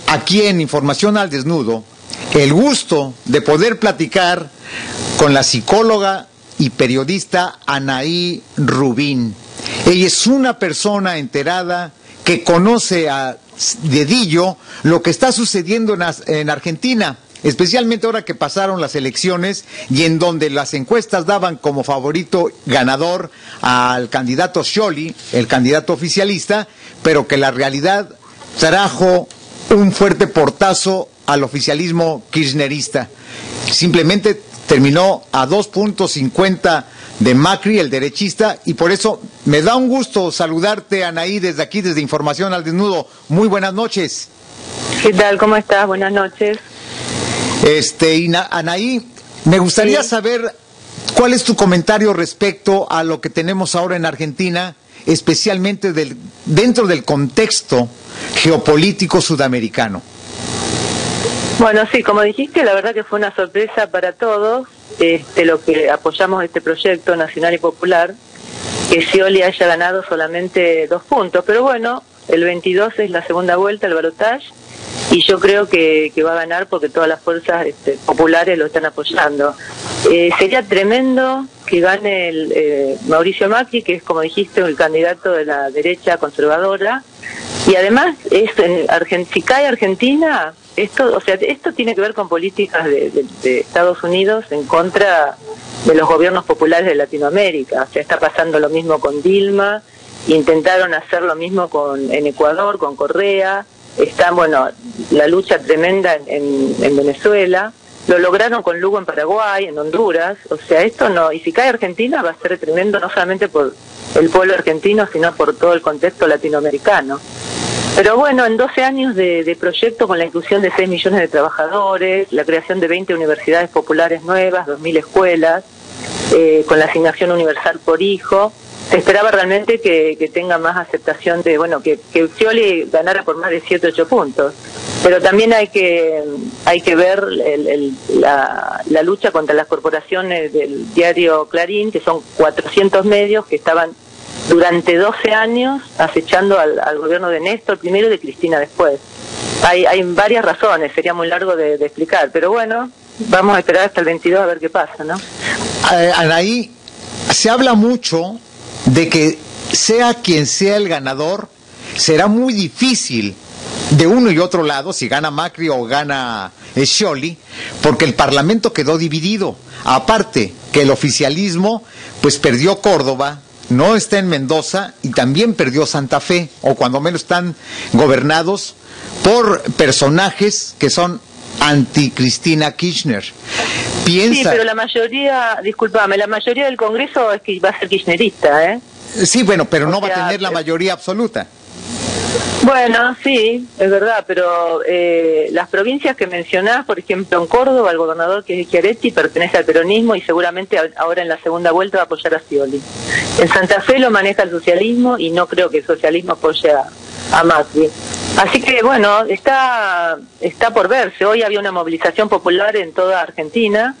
Aquí en Información al Desnudo, el gusto de poder platicar con la psicóloga y periodista Anaí Rubín. Ella es una persona enterada que conoce a dedillo lo que está sucediendo en Argentina, especialmente ahora que pasaron las elecciones y en donde las encuestas daban como favorito ganador al candidato Scioli, el candidato oficialista, pero que la realidad trajo un fuerte portazo al oficialismo kirchnerista. Simplemente terminó a 2.50 de Macri, el derechista, y por eso me da un gusto saludarte, Anaí, desde aquí, desde Información al Desnudo. Muy buenas noches. ¿Qué tal? ¿Cómo estás? Buenas noches. Anaí, me gustaría saber cuál es tu comentario respecto a lo que tenemos ahora en Argentina, especialmente dentro del contexto geopolítico sudamericano. Bueno, sí, como dijiste, la verdad que fue una sorpresa para todos, lo que apoyamos este proyecto nacional y popular, que Scioli haya ganado solamente 2 puntos, pero bueno, el 22 es la segunda vuelta, el balotaje, y yo creo que va a ganar porque todas las fuerzas populares lo están apoyando. Sería tremendo que gane Mauricio Macri, que es, como dijiste, el candidato de la derecha conservadora, y además si cae Argentina, esto tiene que ver con políticas de Estados Unidos en contra de los gobiernos populares de Latinoamérica. O sea, está pasando lo mismo con Dilma, intentaron hacer lo mismo en Ecuador, con Correa. Está, la lucha tremenda en Venezuela. Lo lograron con Lugo en Paraguay, en Honduras. O sea, esto no. Y si cae Argentina va a ser tremendo, no solamente por el pueblo argentino, sino por todo el contexto latinoamericano. Pero bueno, en 12 años de proyecto, con la inclusión de 6 millones de trabajadores, la creación de 20 universidades populares nuevas, 2.000 escuelas, con la asignación universal por hijo, se esperaba realmente que tenga más aceptación que Scioli ganara por más de 7 o 8 puntos. Pero también hay que ver la lucha contra las corporaciones del diario Clarín, que son 400 medios que estaban durante 12 años acechando al gobierno de Néstor primero y de Cristina después. Hay varias razones, sería muy largo de explicar, pero bueno, vamos a esperar hasta el 22 a ver qué pasa, ¿no? Anaí, se habla mucho de que sea quien sea el ganador, será muy difícil de uno y otro lado, si gana Macri o gana Scioli, porque el Parlamento quedó dividido. Aparte que el oficialismo pues perdió Córdoba, no está en Mendoza y también perdió Santa Fe, o cuando menos están gobernados por personajes que son anti-Cristina Kirchner. Sí, pero la mayoría del Congreso es que va a ser kirchnerista, ¿eh? Sí, bueno, pero no va a tener la mayoría absoluta. Bueno, sí, es verdad, pero las provincias que mencionás, por ejemplo, en Córdoba, el gobernador, que es Schiaretti, pertenece al peronismo y seguramente ahora en la segunda vuelta va a apoyar a Scioli. En Santa Fe lo maneja el socialismo y no creo que el socialismo apoye a Macri. Así que, bueno, está por verse. Hoy había una movilización popular en toda Argentina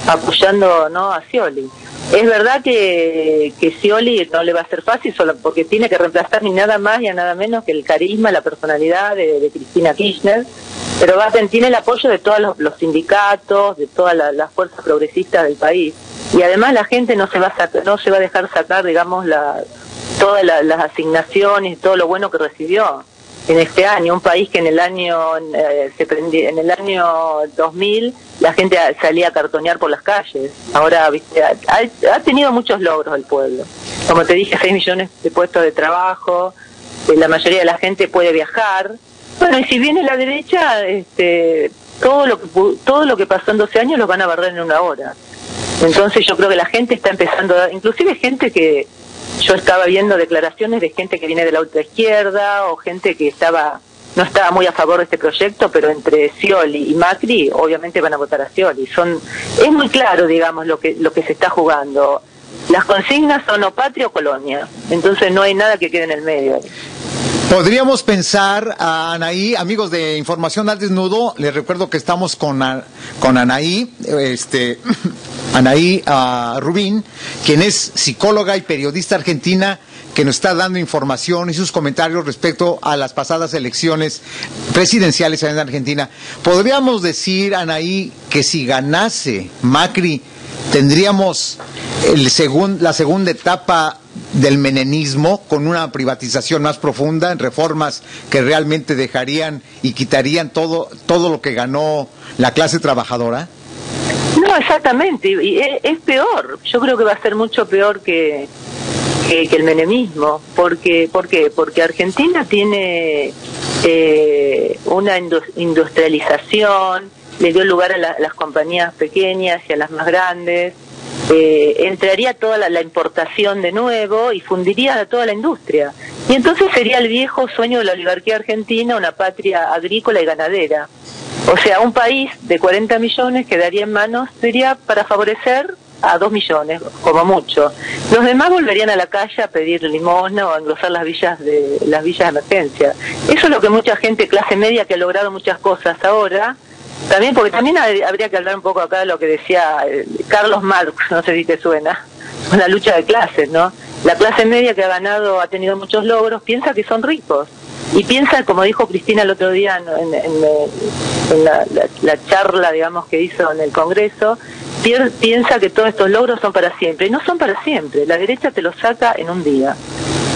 apoyando, ¿no?, a Scioli. Es verdad que Scioli no le va a ser fácil, solo porque tiene que reemplazar ni nada más ni nada menos que el carisma, la personalidad de Cristina Kirchner, pero tiene el apoyo de todos los sindicatos, de todas las fuerzas progresistas del país. Y además la gente no se va a dejar sacar, digamos, todas las asignaciones, todo lo bueno que recibió en este año. Un país que en el año 2000 la gente salía a cartonear por las calles. Ahora, viste, ha tenido muchos logros el pueblo. Como te dije, 6 millones de puestos de trabajo, la mayoría de la gente puede viajar. Bueno, y si viene la derecha, todo lo que pasó en 12 años lo van a barrer en una hora. Entonces yo creo que la gente está empezando inclusive gente que yo estaba viendo declaraciones de gente que viene de la ultraizquierda o gente que no estaba muy a favor de este proyecto, pero entre Scioli y Macri obviamente van a votar a Scioli. Es muy claro, digamos, lo que se está jugando. Las consignas son o patria o colonia, entonces no hay nada que quede en el medio. Podríamos pensar, Anaí, amigos de Información al Desnudo, les recuerdo que estamos con Anaí, Anaí Rubín, quien es psicóloga y periodista argentina que nos está dando información y sus comentarios respecto a las pasadas elecciones presidenciales en Argentina. ¿Podríamos decir, Anaí, que si ganase Macri tendríamos la segunda etapa del menemismo, con una privatización más profunda, en reformas que realmente dejarían y quitarían todo lo que ganó la clase trabajadora? No, exactamente, y es peor. Yo creo que va a ser mucho peor que el menemismo. ¿Por qué? Porque Argentina tiene una industrialización, le dio lugar a las compañías pequeñas y a las más grandes. Entraría toda la importación de nuevo y fundiría toda la industria. Y entonces sería el viejo sueño de la oligarquía argentina, una patria agrícola y ganadera. O sea, un país de 40 millones quedaría en manos, sería para favorecer a 2 millones, como mucho. Los demás volverían a la calle a pedir limosna o a engrosar las villas de emergencia. Eso es lo que mucha gente, clase media, que ha logrado muchas cosas ahora. También, porque también habría que hablar un poco acá de lo que decía Carlos Marx, no sé si te suena, con la lucha de clases, ¿no? La clase media que ha tenido muchos logros, piensa que son ricos. Y piensa, como dijo Cristina el otro día en la charla, digamos, que hizo en el Congreso, piensa que todos estos logros son para siempre. Y no son para siempre. La derecha te los saca en un día.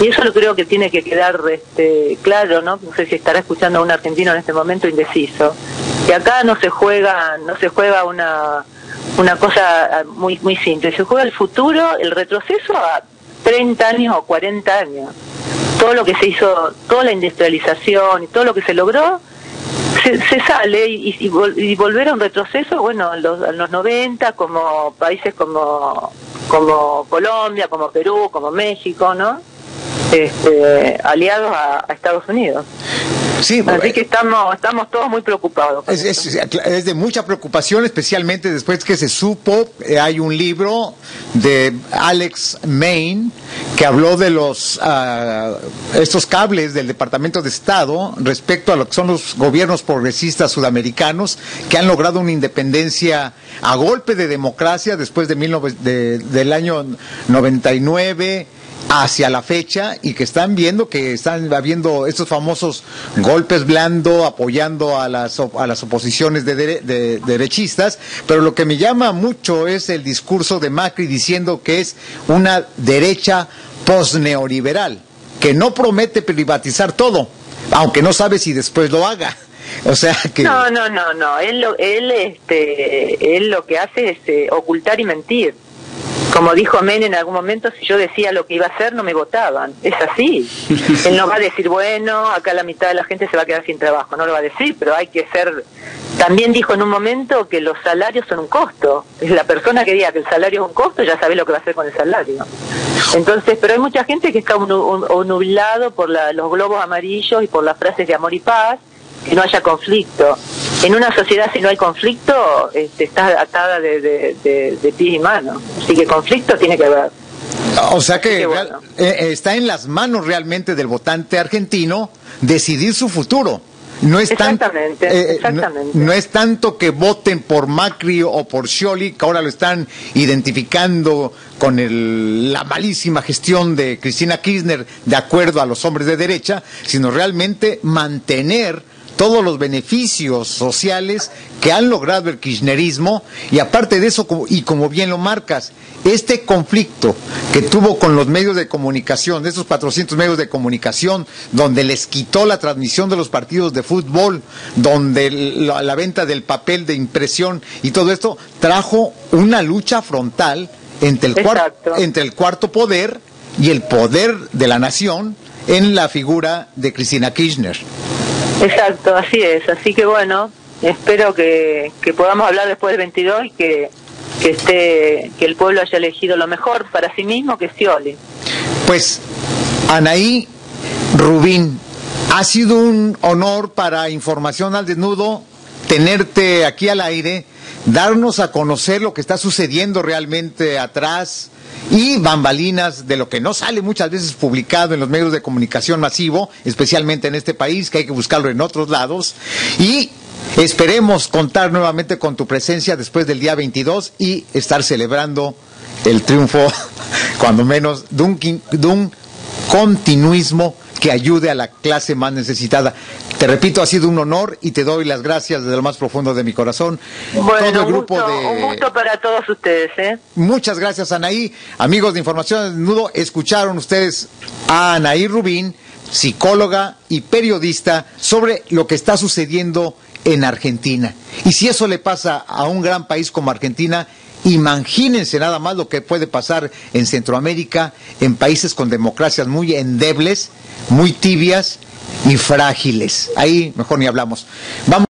Y eso lo creo que tiene que quedar claro, ¿no? No sé si estará escuchando a un argentino en este momento indeciso. Que acá no se juega una cosa muy simple. Se juega el futuro, el retroceso a 30 años o 40 años. Todo lo que se hizo, toda la industrialización y todo lo que se logró, se sale y volver a un retroceso, bueno, a los 90, como países como Colombia, como Perú, como México, ¿no? Aliados a Estados Unidos. Sí, así que estamos todos muy preocupados. Es de mucha preocupación, especialmente después que se supo, hay un libro de Alex Main que habló de estos cables del Departamento de Estado respecto a lo que son los gobiernos progresistas sudamericanos que han logrado una independencia a golpe de democracia después del año 99 hacia la fecha, y que están viendo que están habiendo estos famosos golpes blando apoyando a las oposiciones de derechistas. Pero lo que me llama mucho es el discurso de Macri diciendo que es una derecha post-neoliberal, que no promete privatizar todo, aunque no sabe si después lo haga. O sea que no, él lo que hace es ocultar y mentir. Como dijo Menem en algún momento, si yo decía lo que iba a hacer, no me votaban. Es así. Él no va a decir, bueno, acá la mitad de la gente se va a quedar sin trabajo. No lo va a decir, pero hay que ser... También dijo en un momento que los salarios son un costo. Es la persona que diga que el salario es un costo, ya sabe lo que va a hacer con el salario. Entonces, pero hay mucha gente que está nublado por los globos amarillos y por las frases de amor y paz, que no haya conflicto. En una sociedad, si no hay conflicto, está atada de pies y manos. Así que conflicto tiene que haber. O sea que bueno, está en las manos realmente del votante argentino decidir su futuro. No es exactamente. No es tanto que voten por Macri o por Scioli, que ahora lo están identificando con la malísima gestión de Cristina Kirchner de acuerdo a los hombres de derecha, sino realmente mantener todos los beneficios sociales que han logrado el kirchnerismo. Y aparte de eso, y como bien lo marcas, este conflicto que tuvo con los medios de comunicación, de estos 400 medios de comunicación, donde les quitó la transmisión de los partidos de fútbol, donde la venta del papel de impresión y todo esto, trajo una lucha frontal entre el cuarto poder y el poder de la nación en la figura de Cristina Kirchner. Exacto, así es. Así que bueno, espero que podamos hablar después del 22 y que el pueblo haya elegido lo mejor para sí mismo, que es Scioli. Pues, Anaí Rubín, ha sido un honor para Información al Desnudo tenerte aquí al aire, darnos a conocer lo que está sucediendo realmente atrás y bambalinas de lo que no sale muchas veces publicado en los medios de comunicación masivo, especialmente en este país, que hay que buscarlo en otros lados. Y esperemos contar nuevamente con tu presencia después del día 22 y estar celebrando el triunfo, cuando menos, de un continuismo que ayude a la clase más necesitada. Te repito, ha sido un honor y te doy las gracias desde lo más profundo de mi corazón. Bueno, todo el grupo un gusto para todos ustedes, ¿eh? Muchas gracias, Anaí. Amigos de Información al Desnudo, escucharon ustedes a Anaí Rubín, psicóloga y periodista, sobre lo que está sucediendo en Argentina. Y si eso le pasa a un gran país como Argentina, imagínense nada más lo que puede pasar en Centroamérica, en países con democracias muy endebles, muy tibias y frágiles. Ahí mejor ni hablamos. Vamos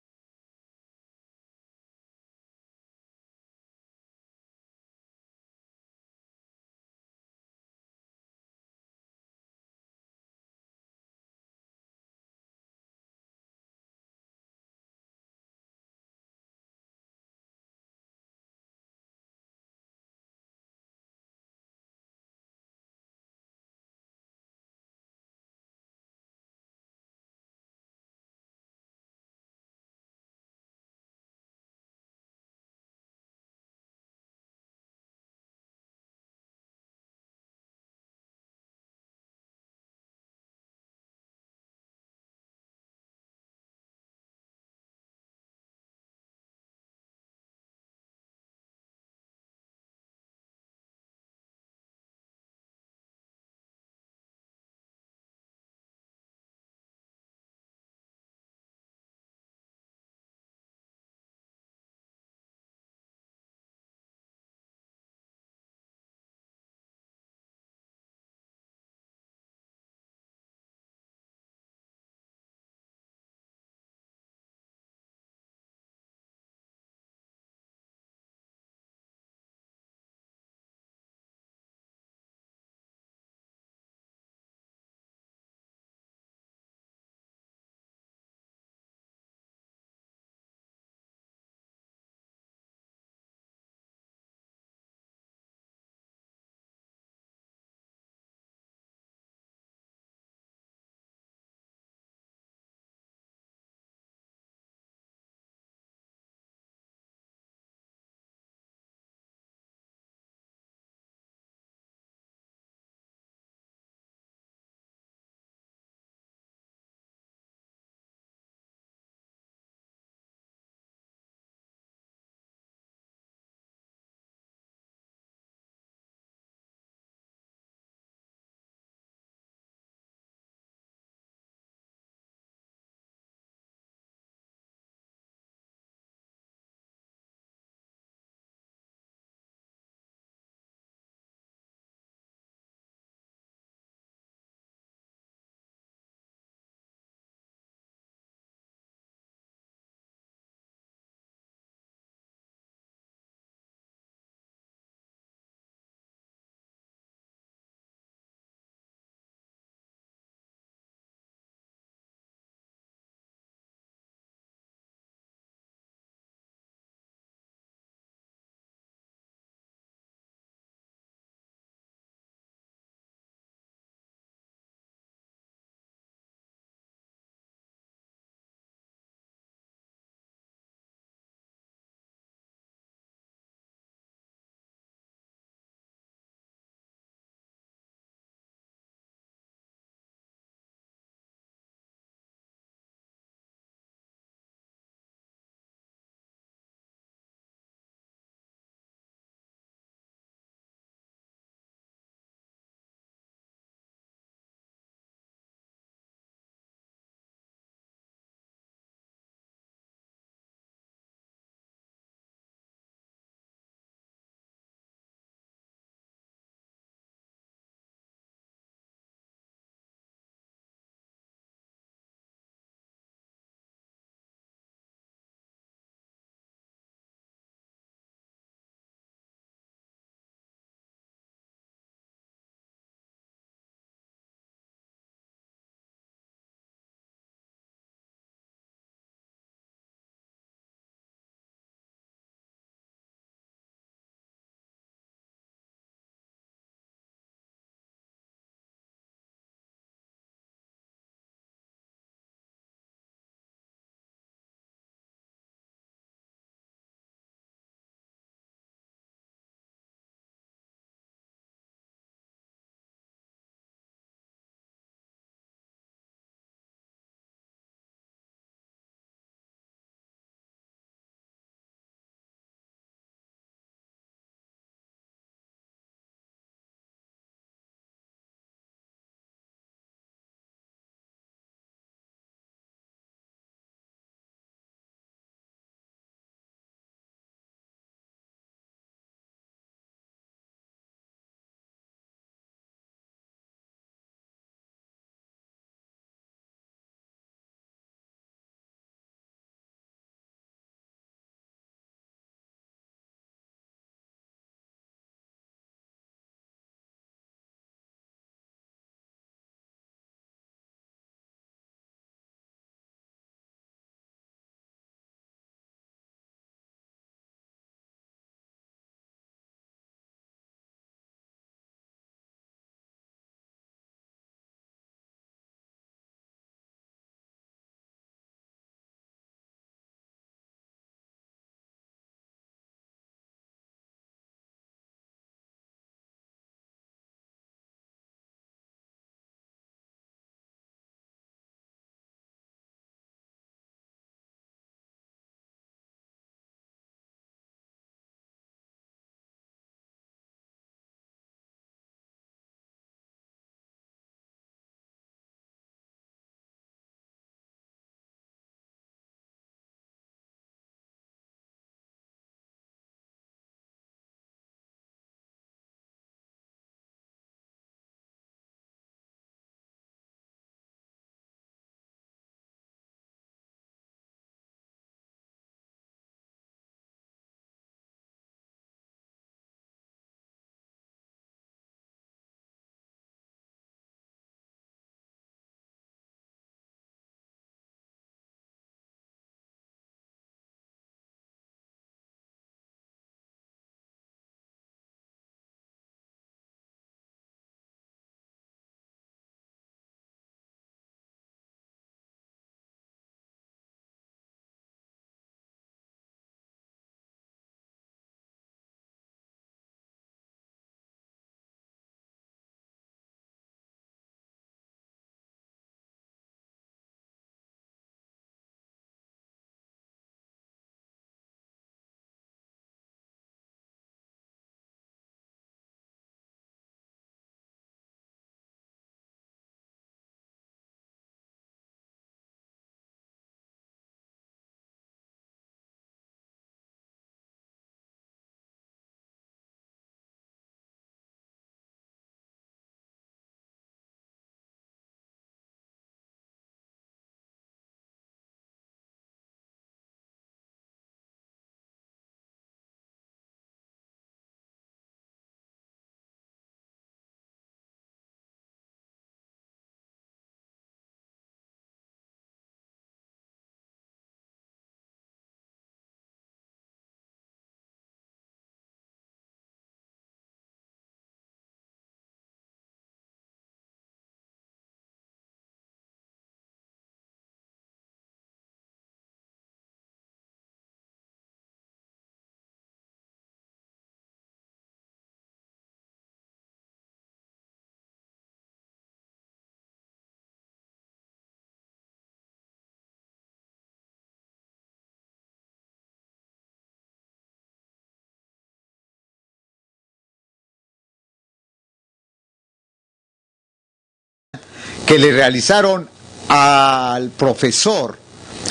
que le realizaron al profesor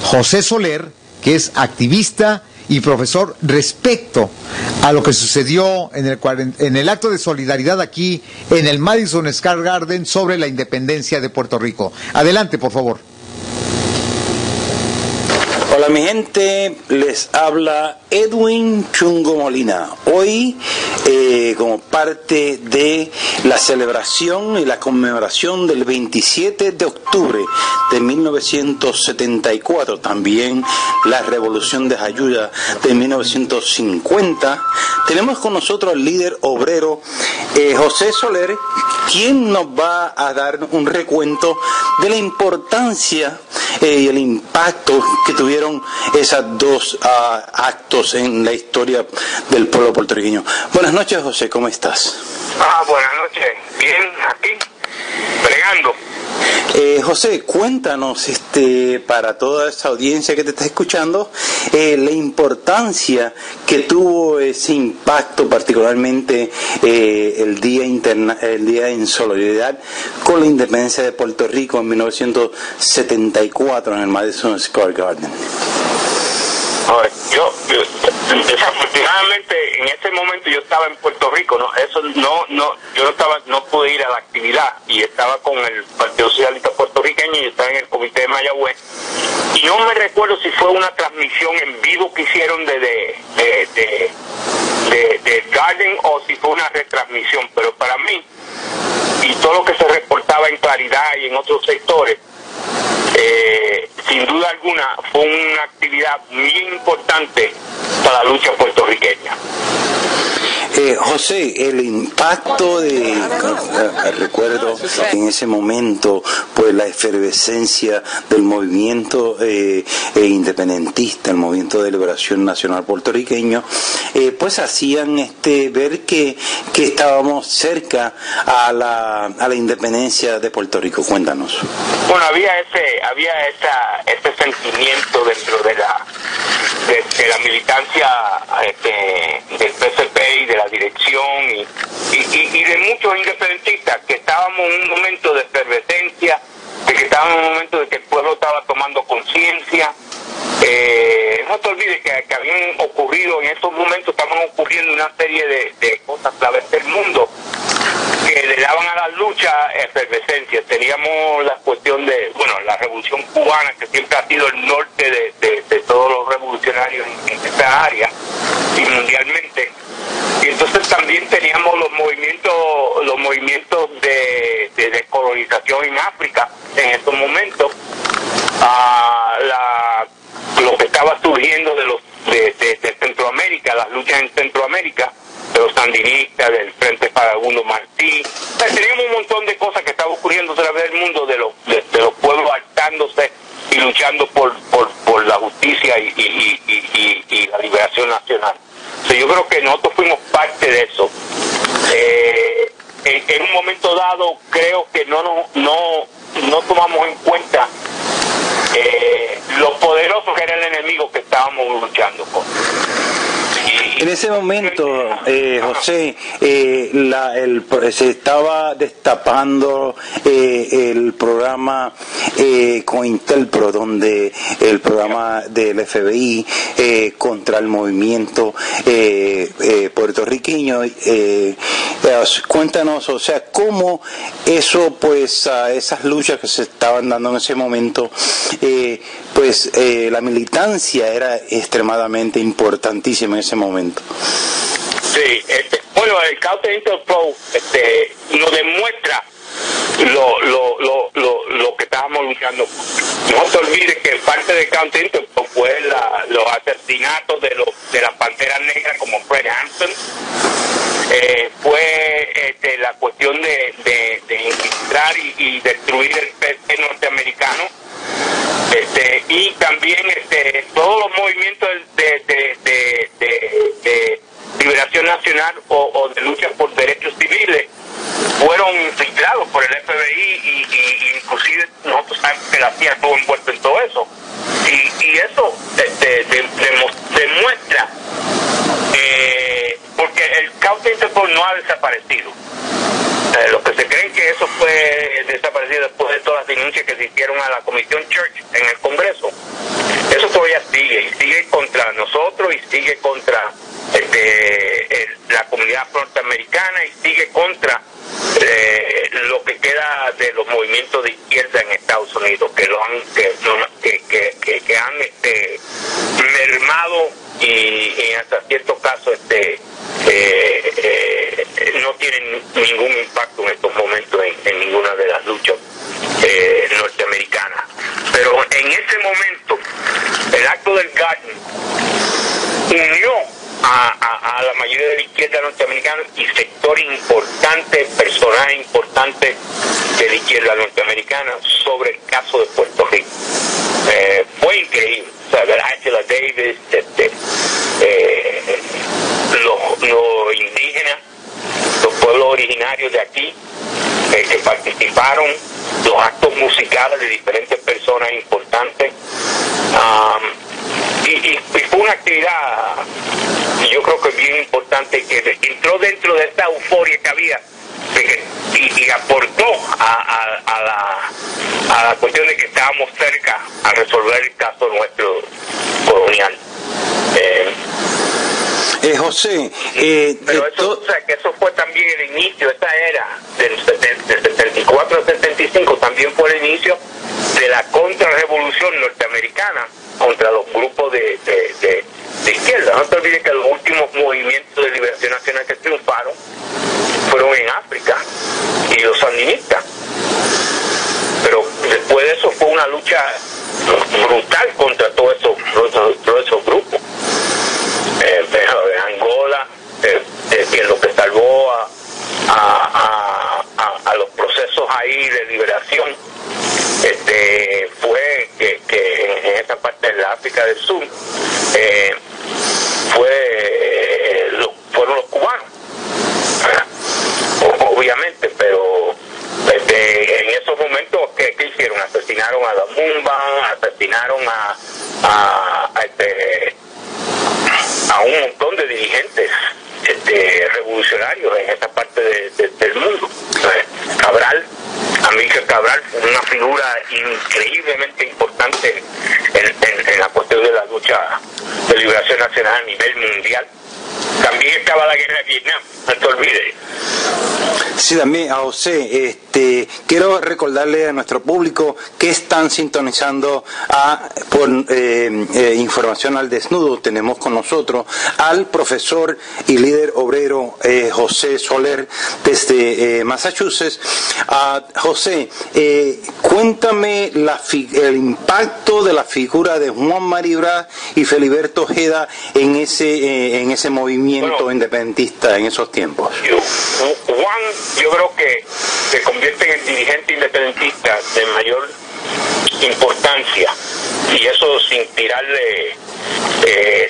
José Soler, que es activista y profesor, respecto a lo que sucedió en el acto de solidaridad aquí en el Madison Square Garden sobre la independencia de Puerto Rico. Adelante, por favor. Hola mi gente, les habla Edwin Chungo Molina. Hoy, como parte de la celebración y la conmemoración del 27 de octubre de 1974, también la Revolución de Jayuya de 1950, tenemos con nosotros al líder obrero José Soler, quien nos va a dar un recuento de la importancia y el impacto que tuvieron esos dos actos en la historia del pueblo puertorriqueño. Buenas noches, José, ¿cómo estás? Buenas noches, bien, aquí, bregando. José, cuéntanos, para toda esta audiencia que te está escuchando, la importancia que tuvo ese impacto, particularmente el día en solidaridad con la independencia de Puerto Rico en 1974 en el Madison Square Garden. Yo desafortunadamente en ese momento yo estaba en Puerto Rico, no pude ir a la actividad y estaba con el Partido Socialista Puertorriqueño y estaba en el comité de Mayagüez y no me recuerdo si fue una transmisión en vivo que hicieron de Garden o si fue una retransmisión, pero para mí y todo lo que se reportaba en Claridad y en otros sectores, sin duda alguna fue una actividad muy importante para la lucha puertorriqueña. José, el impacto recuerdo en ese momento, pues la efervescencia del movimiento independentista, el movimiento de liberación nacional puertorriqueño, pues hacían ver que estábamos cerca a la independencia de Puerto Rico. Cuéntanos. Bueno, había ese sentimiento dentro de la militancia del PSP y de la dirección y de muchos independentistas que estábamos en un momento de efervescencia, de que estábamos en un momento de que el pueblo estaba tomando conciencia. No te olvides que habían ocurrido en estos momentos, estaban ocurriendo una serie de cosas claves del mundo que le daban a la lucha efervescencia. Teníamos la cuestión de, la revolución cubana, que siempre ha sido el norte de todos los revolucionarios en esta área y mundialmente. Y entonces también teníamos los movimientos de descolonización en África en estos momentos, lo que estaba surgiendo de Centroamérica, las luchas en Centroamérica, de los sandinistas, del Frente Farabundo Martí. Teníamos un montón de cosas que estaban ocurriendo a través del mundo, de los pueblos alzándose y luchando por la justicia y la liberación nacional. Yo creo que nosotros fuimos parte de eso. En un momento dado creo que no tomamos en cuenta lo poderoso que era el enemigo que estábamos luchando con. En ese momento, José, se estaba destapando el programa COINTELPRO, donde el programa del FBI contra el movimiento puertorriqueño. Cuéntanos, o sea, cómo eso, pues, esas luchas que se estaban dando en ese momento, la militancia era extremadamente importantísima en ese momento. Sí, el Counter Interpol nos demuestra lo que estábamos luchando. No te olvides que parte del Counter Interpol fue los asesinatos de las panteras negras como Fred Hampton, fue la cuestión de infiltrar y destruir el PC norteamericano, y también todos los movimientos de liberación nacional o de lucha por derechos civiles fueron infiltrados por el FBI y inclusive nosotros sabemos que la CIA estuvo envuelto en todo eso y eso demuestra porque el Counter Interpol no ha desaparecido. Los que se creen que eso fue desaparecido después de todas denuncias que se hicieron a la Comisión Church en el Congreso. Eso todavía sigue, y sigue contra nosotros, y sigue contra la comunidad norteamericana, y sigue contra lo que queda de los movimientos de izquierda en Estados Unidos, que han mermado y hasta cierto caso no tienen ningún impacto en estos momentos en ninguna de las luchas norteamericanas. Pero en ese momento el acto del Garden unió a la mayoría de la izquierda norteamericana y sectores importantes, personajes importantes de la izquierda norteamericana sobre el caso de Puerto Rico. Fue increíble. O sea, ver a Angela Davis, los indígenas, los pueblos originarios de aquí que participaron, los actos musicales de diferentes personas importantes. Y fue una actividad, yo creo que bien importante, que entró dentro de esta euforia que había y aportó a la cuestión de que estábamos cerca a resolver el caso nuestro colonial. José, pero eso, o sea, que eso fue también el inicio, esta era del 74 al 75, también fue el inicio de la contrarrevolución norteamericana contra los grupos de izquierda. No te olvides que los últimos movimientos de liberación nacional que triunfaron fueron en África y los sandinistas. Pero después de eso fue una lucha brutal contra todos esos grupos. Angola, lo que salvó a los procesos ahí de liberación fue que en esa parte de la África del Sur fueron los cubanos, obviamente, pero en esos momentos ¿qué hicieron? Asesinaron a Lumumba, asesinaron a un montón de dirigentes revolucionarios en esta parte del mundo. Amílcar Cabral fue una figura increíblemente importante en la cuestión de la lucha de liberación nacional a nivel mundial. También estaba la guerra de Vietnam, no te olvides. Sí, también a José, quiero recordarle a nuestro público que están sintonizando por Información al Desnudo. Tenemos con nosotros al profesor y líder obrero José Soler desde Massachusetts. José, cuéntame el impacto de la figura de Juan Maribraz y Feliberto Ojeda en ese movimiento independentista en esos tiempos. Juan, yo creo que se convierte en el dirigente independentista de mayor importancia, y eso sin tirarle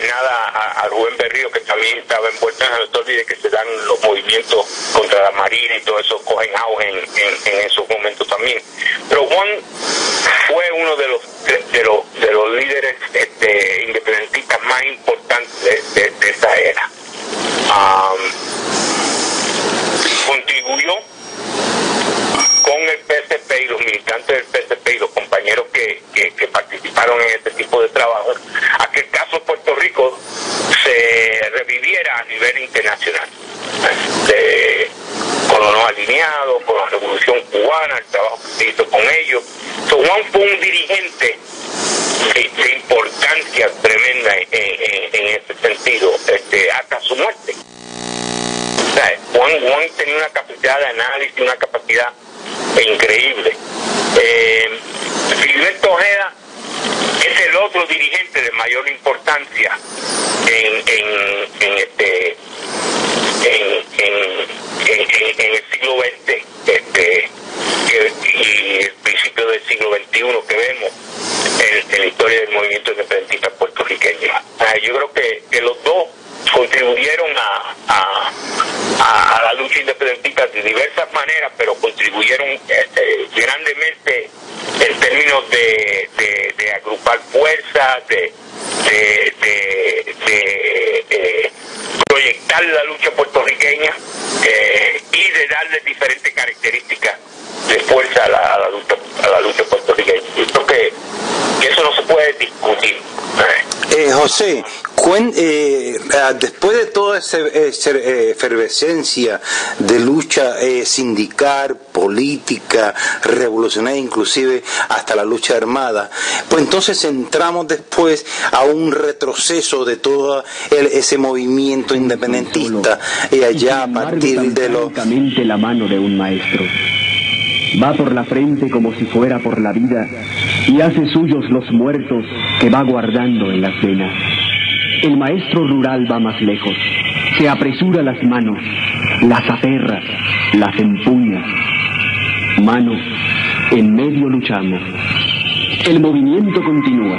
nada a Rubén Berrío, que también estaba envuelto en el autor, de que se dan los movimientos contra la Marina y todo eso cogen auge en esos momentos también. Pero Juan fue uno de los líderes independentistas más importantes de esa era. Contribuyó con el PSP y los militantes del PSP y los compañeros que participaron en este tipo de trabajo a que el caso de Puerto Rico se reviviera a nivel internacional, con los no alineados, con la Revolución Cubana, el trabajo que se hizo con ellos. Juan fue un dirigente de importancia tremenda en ese sentido, hasta su muerte. O sea, Juan tenía una capacidad de análisis, una capacidad increíble. Filiberto Ojeda es el otro dirigente de mayor importancia en el siglo XX y el principio del siglo XXI que vemos en la historia del movimiento independentista puertorriqueño. Yo creo que los dos contribuyeron a la lucha independentista de diversas maneras, pero contribuyeron grandemente en términos de agrupar fuerzas, de proyectar la lucha puertorriqueña y de darle diferentes características de fuerza a la la lucha puertorriqueña. Yo creo que eso no se puede discutir. José, después de toda esa efervescencia de lucha sindical, política, revolucionaria, inclusive hasta la lucha armada, pues entonces entramos después a un retroceso de todo ese movimiento independentista y allá a partir de lo... La mano de un maestro. Va por la frente como si fuera por la vida y hace suyos los muertos que va guardando en las venas. El maestro rural va más lejos, se apresura las manos, las aferra, las empuña. Mano, en medio luchamos. El movimiento continúa.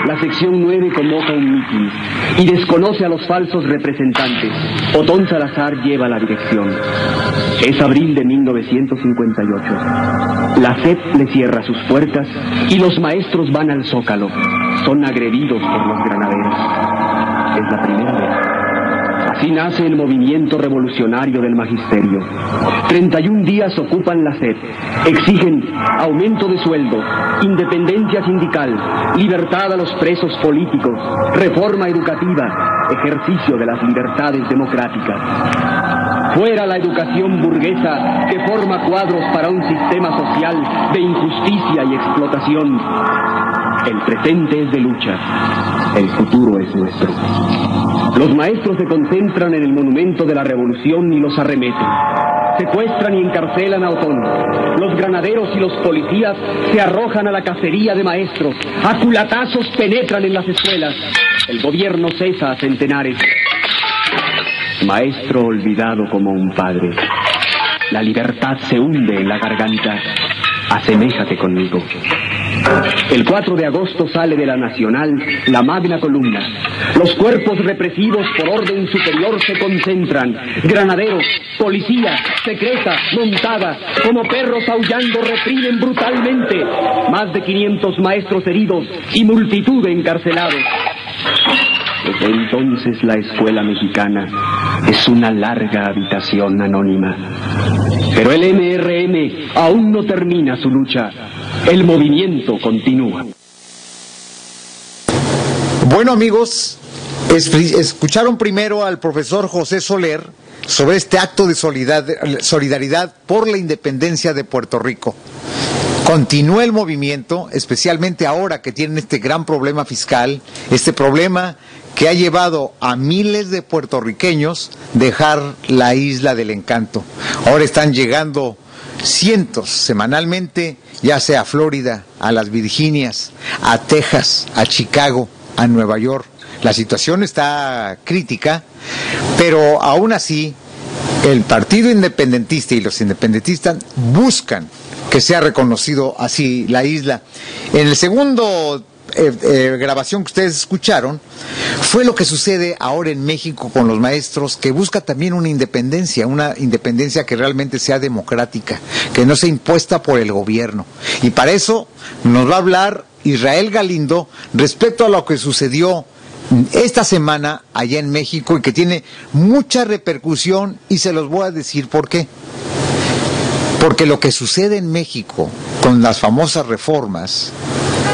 La sección 9 convoca un mitin y desconoce a los falsos representantes. Otón Salazar lleva la dirección. Es abril de 1958. La SEP le cierra sus puertas y los maestros van al Zócalo. Son agredidos por los granaderos. Es la primera vez. Así nace el movimiento revolucionario del magisterio. 31 días ocupan la SEP. Exigen aumento de sueldo, independencia sindical, libertad a los presos políticos, reforma educativa, ejercicio de las libertades democráticas. Fuera la educación burguesa que forma cuadros para un sistema social de injusticia y explotación. El presente es de lucha, el futuro es nuestro. Los maestros se concentran en el monumento de la revolución y los arremeten. Secuestran y encarcelan a Otón. Los granaderos y los policías se arrojan a la cacería de maestros. A culatazos penetran en las escuelas. El gobierno cesa a centenares. Maestro olvidado como un padre. La libertad se hunde en la garganta. Aseméjate conmigo. El 4 de agosto sale de la Nacional la magna columna. Los cuerpos represivos por orden superior se concentran. Granaderos, policía, secreta, montada, como perros aullando reprimen brutalmente. Más de 500 maestros heridos y multitud de encarcelados. Desde entonces la escuela mexicana es una larga habitación anónima. Pero el MRM aún no termina su lucha. El movimiento continúa. Bueno, amigos, escucharon primero al profesor José Soler sobre este acto de solidaridad por la independencia de Puerto Rico. Continúa el movimiento, especialmente ahora que tienen este gran problema fiscal, este problema que ha llevado a miles de puertorriqueños dejar la isla del encanto. Ahora están llegando cientos semanalmente, ya sea a Florida, a las Virginias, a Texas, a Chicago, a Nueva York. La situación está crítica, pero aún así el Partido Independentista y los independentistas buscan que sea reconocido así la isla. En el segundo grabación que ustedes escucharon fue lo que sucede ahora en México con los maestros, que busca también una independencia que realmente sea democrática, que no sea impuesta por el gobierno. Y para eso nos va a hablar Israel Galindo respecto a lo que sucedió esta semana allá en México y que tiene mucha repercusión, y se los voy a decir por qué. Porque lo que sucede en México con las famosas reformas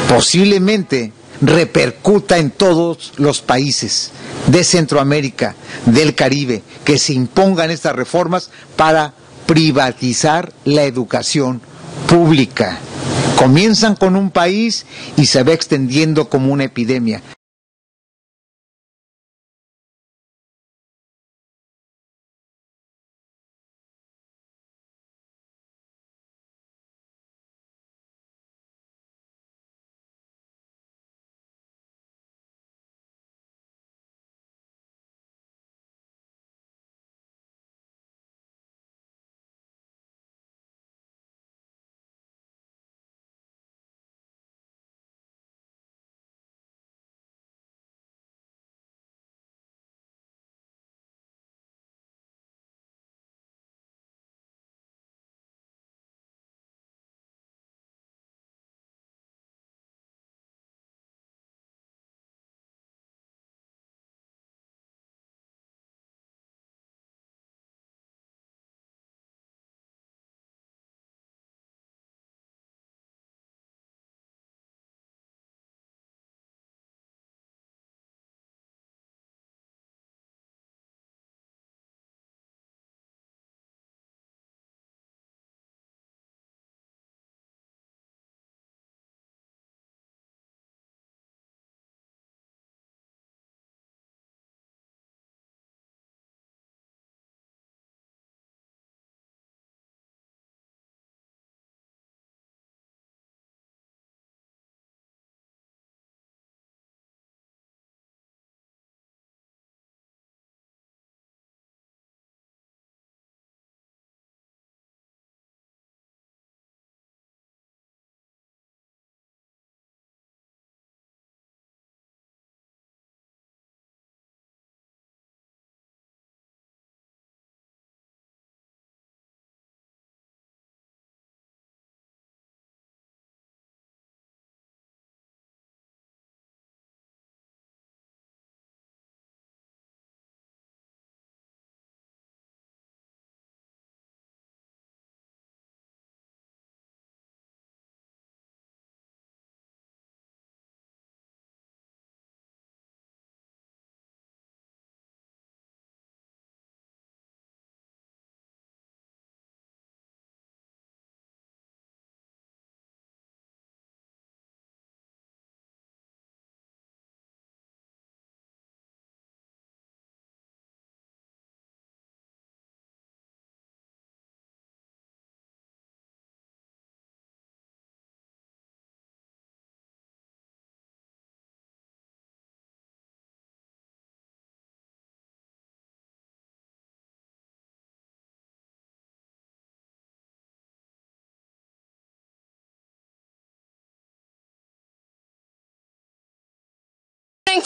posiblemente repercuta en todos los países de Centroamérica, del Caribe, que se impongan estas reformas para privatizar la educación pública. Comienzan con un país y se va extendiendo como una epidemia.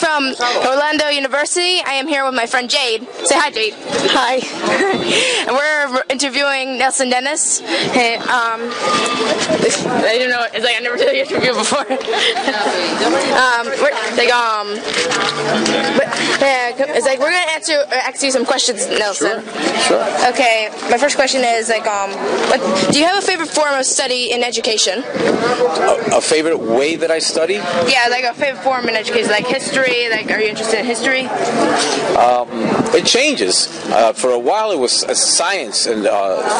from Orlando University. I am here with my friend Jade. Say hi, Jade. Hi. And we're interviewing Nelson Dennis. Hey, I don't know. It's like I never did an interview before. It's like we're gonna ask you some questions, Nelson. Sure. Okay. My first question is like, do you have a favorite form of study in education? A favorite way that I study? Yeah, like a favorite form in education, like history. Like, are you interested in history? It changes. For a while, it was science and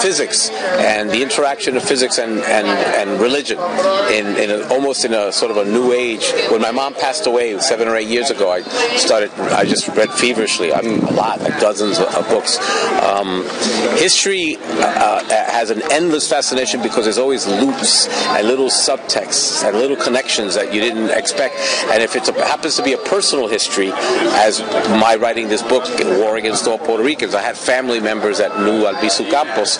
physics, and the interaction of physics and religion almost in a sort of a new age. When my mom passed away 7 or 8 years ago, I just read feverishly. I mean, a lot, like dozens of books. History has an endless fascination because there's always loops and little subtexts and little connections that you didn't expect. And if it happens to be a personal history, as my writing this book, War Against All Puerto Ricans, I had family members that knew Albizu Campos,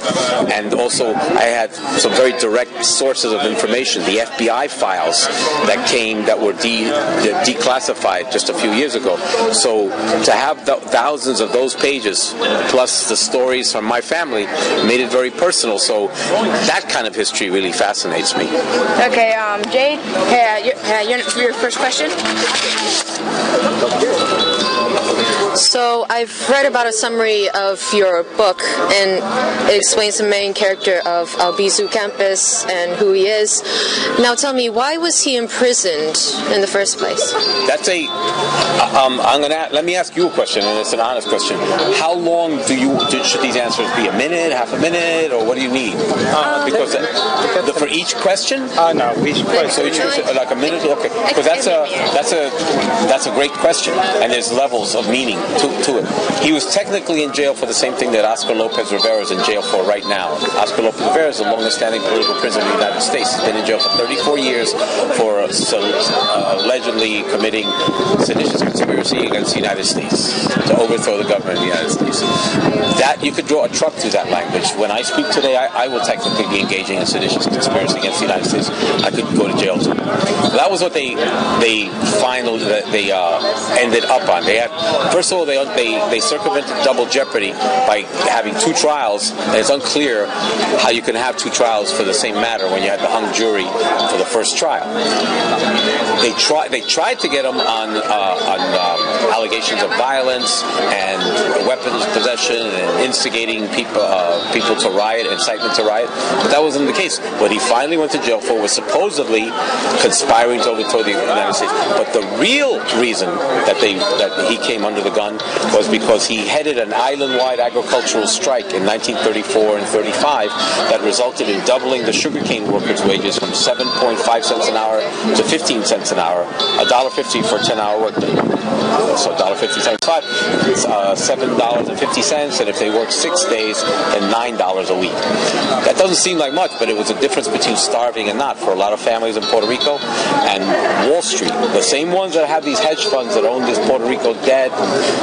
and also I had some very direct sources of information, the FBI files that were declassified just a few years ago. So to have thousands of those pages, plus the stories from my family, made it very personal. So that kind of history really fascinates me. Okay, Jade, your first question? So I've read about a summary of your book, and it explains the main character of Albizu Campos and who he is. Now tell me, why was he imprisoned in the first place? That's let me ask you a question, and it's an honest question. How long should these answers be? A minute, half a minute, or what do you need? Because for each question? No, each question. So each question, like a minute? Okay. Because that's a great question, and there's levels of meaning to it. He was technically in jail for the same thing that Oscar Lopez Rivera is in jail for right now. Oscar Lopez Rivera is the longest-standing political prisoner in the United States. He's been in jail for 34 years for allegedly committing seditious conspiracy against the United States to overthrow the government of the United States. That you could draw a truck through that language. When I speak today, I will technically be engaging in seditious conspiracy against the United States. I could go to jail too. That was what they ended up on. First of all, they circumvented double jeopardy by having two trials, and it's unclear how you can have two trials for the same matter when you had the hung jury for the first trial. They tried to get him on allegations of violence and weapons possession and instigating people to riot, incitement to riot, but that wasn't the case. What he finally went to jail for was supposedly conspiring to overthrow the United States. But the real reason that he came under the gun was because he headed an island-wide agricultural strike in 1934 and 35 that resulted in doubling the sugarcane workers' wages from 7.5 cents an hour to 15 cents an hour, $1.50 for a 10-hour workday. So $1.50 times 5, it's $7.50, and if they work 6 days, then $9 a week. That doesn't seem like much, but it was a difference between starving and not for a lot of families in Puerto Rico. And Wall Street, the same ones that have these hedge funds that own this Puerto Rico debt,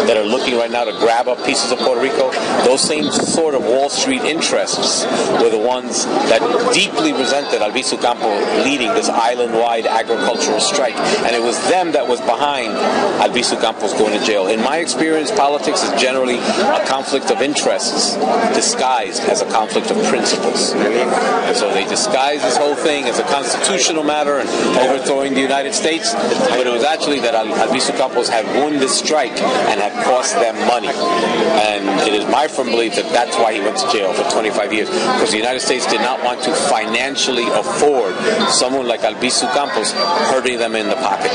that are looking right now to grab up pieces of Puerto Rico, those same sort of Wall Street interests were the ones that deeply resented Albizu Campos leading this island-wide agricultural strike. And it was them that was behind Albizu Campos going to jail. In my experience, politics is generally a conflict of interests disguised as a conflict of principles. And so they disguised this whole thing as a constitutional matter and overthrowing the United States, but it was actually that Albizu Campos had won this strike and had cost them money. And it is my firm belief that that's why he went to jail for 25 years, because the United States did not want to financially afford someone like Albizu Campos hurting them in the pocket.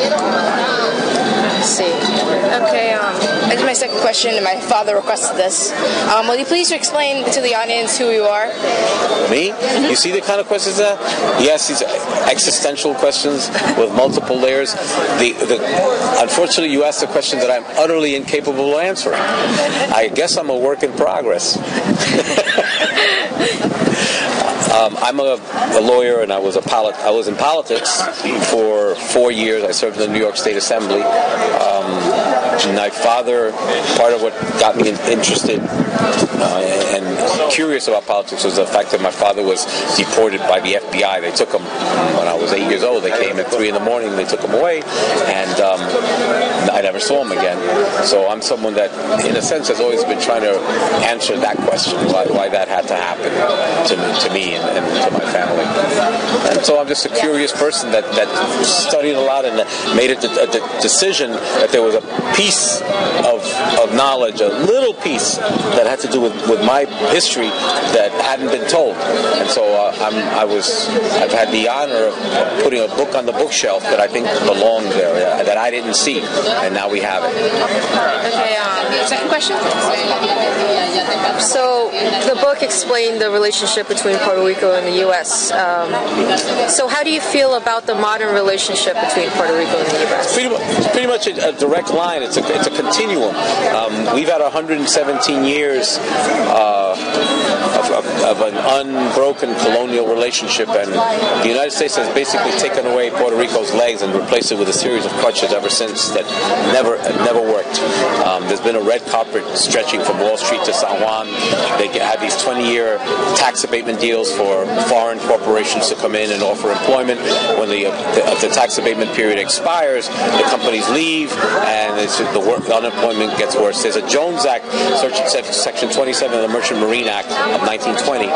I see. Okay, that's my second question, and my father requested this. Will you please explain to the audience who you are? Me? Mm-hmm. You see the kind of questions that? Yes, these existential questions with multiple layers. Unfortunately, you asked the question that I'm utterly incapable of answering. I guess I'm a work in progress. I'm a lawyer, and I was in politics for 4 years. I served in the New York State Assembly. My father, part of what got me interested and curious about politics was the fact that my father was deported by the FBI. They took him when I was 8 years old. They came at 3 in the morning. They took him away, and I never saw him again. So I'm someone that, in a sense, has always been trying to answer that question, why that had to happen to me and to my family. And so I'm just a curious person that studied a lot and made a decision that there was a piece of knowledge, a little piece that had to do with my history that hadn't been told. And so I've had the honor of putting a book on the bookshelf that I think belonged there, that I didn't see, and now we have it. Okay, second question. So the book explained the relationship between Puerto Rico and the U.S. So how do you feel about the modern relationship between Puerto Rico and the U.S.? Pretty much a direct line. It's a continuum. We've had 117 years of an unbroken colonial relationship, and the United States has basically taken away Puerto Rico's legs and replaced it with a series of crutches ever since that never worked. There's been a red carpet stretching from Wall Street to San Juan. They have these 20-year tax abatement deals for foreign corporations to come in and offer employment. When the tax abatement period expires, the companies leave, and the unemployment gets worse. There's a Jones Act, Section 27 of the Merchant Marine Act of 1920,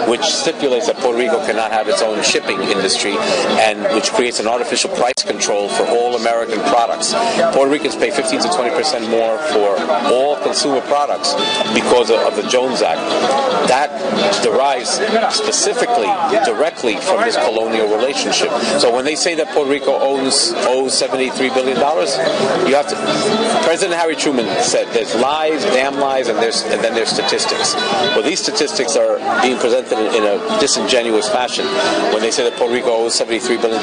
which stipulates that Puerto Rico cannot have its own shipping industry, and which creates an artificial price control for all American products. Puerto Ricans pay 15 to 20% more for all consumer products because of the Jones Act. That derives specifically, directly from this colonial relationship. So when they say that Puerto Rico owes $73 billion, you have to. President Harry Truman said there's lies, damn lies, and then there's statistics. Well, these statistics are being presented in a disingenuous fashion. When they say that Puerto Rico owes $73 billion,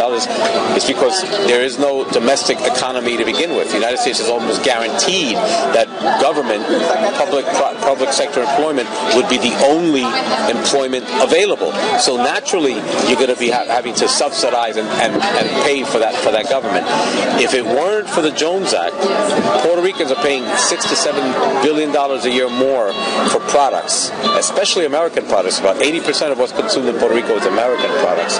it's because there is no domestic economy to begin with. The United States is almost guaranteed that government, public sector employment would be the only employment available. So naturally, you're going to be having to subsidize and pay for that government. If it weren't for the Jones Act, Puerto Ricans are paying $6 to $7 billion a year more for products, especially American products. About 80% of what's consumed in Puerto Rico is American products,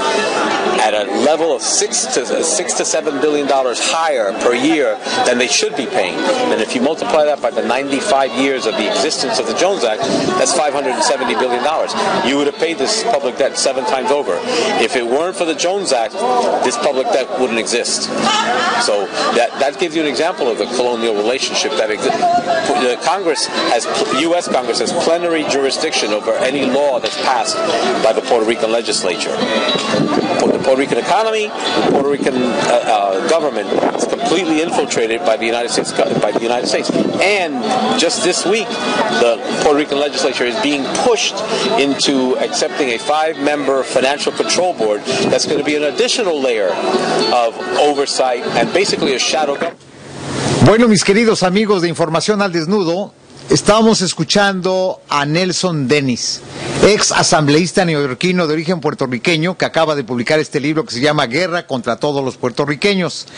at a level of $6 to $7 billion higher per year than they should be paying. And if you multiply that by the 95 years of the existence of the Jones Act, that's $570 billion. You would have paid this public debt 7 times over. If it weren't for the Jones Act, this public debt wouldn't exist. So that gives you an example of the colonial relationship that exists. The U.S. Congress has plenary jurisdiction over any law that's passed by the Puerto Rican legislature. The Puerto Rican economy, the Puerto Rican government is completely infiltrated by the United States. And just this week, the Puerto Rican legislature is being pushed into accepting a 5-member financial control board that's going to be an additional layer of oversight and basically a shadow government. Bueno, mis queridos amigos de Información al Desnudo, estábamos escuchando a Nelson Denis, ex asambleísta neoyorquino de origen puertorriqueño que acaba de publicar este libro que se llama Guerra contra todos los puertorriqueños.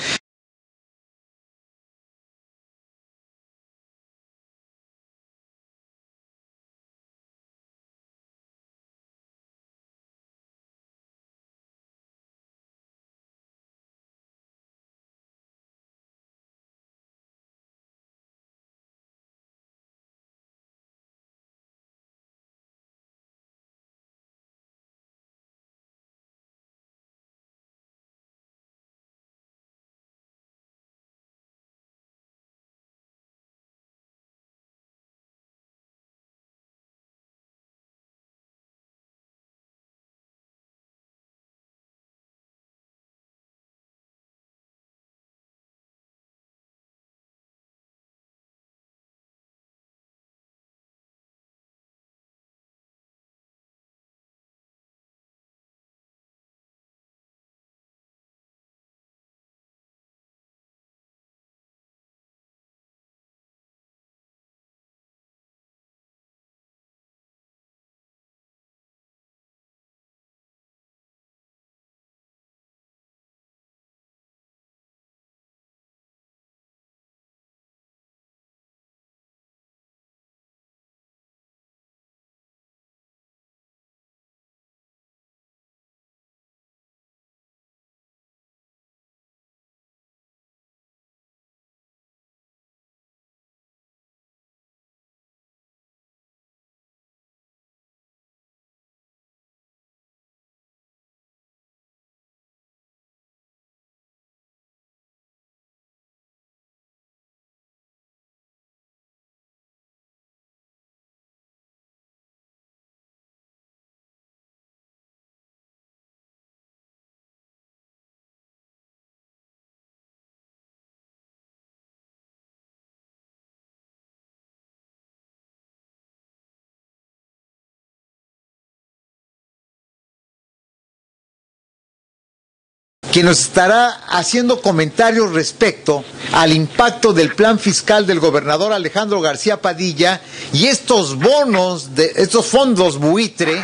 quien nos estará haciendo comentarios respecto al impacto del plan fiscal del gobernador Alejandro García Padilla y estos bonos, estos fondos buitre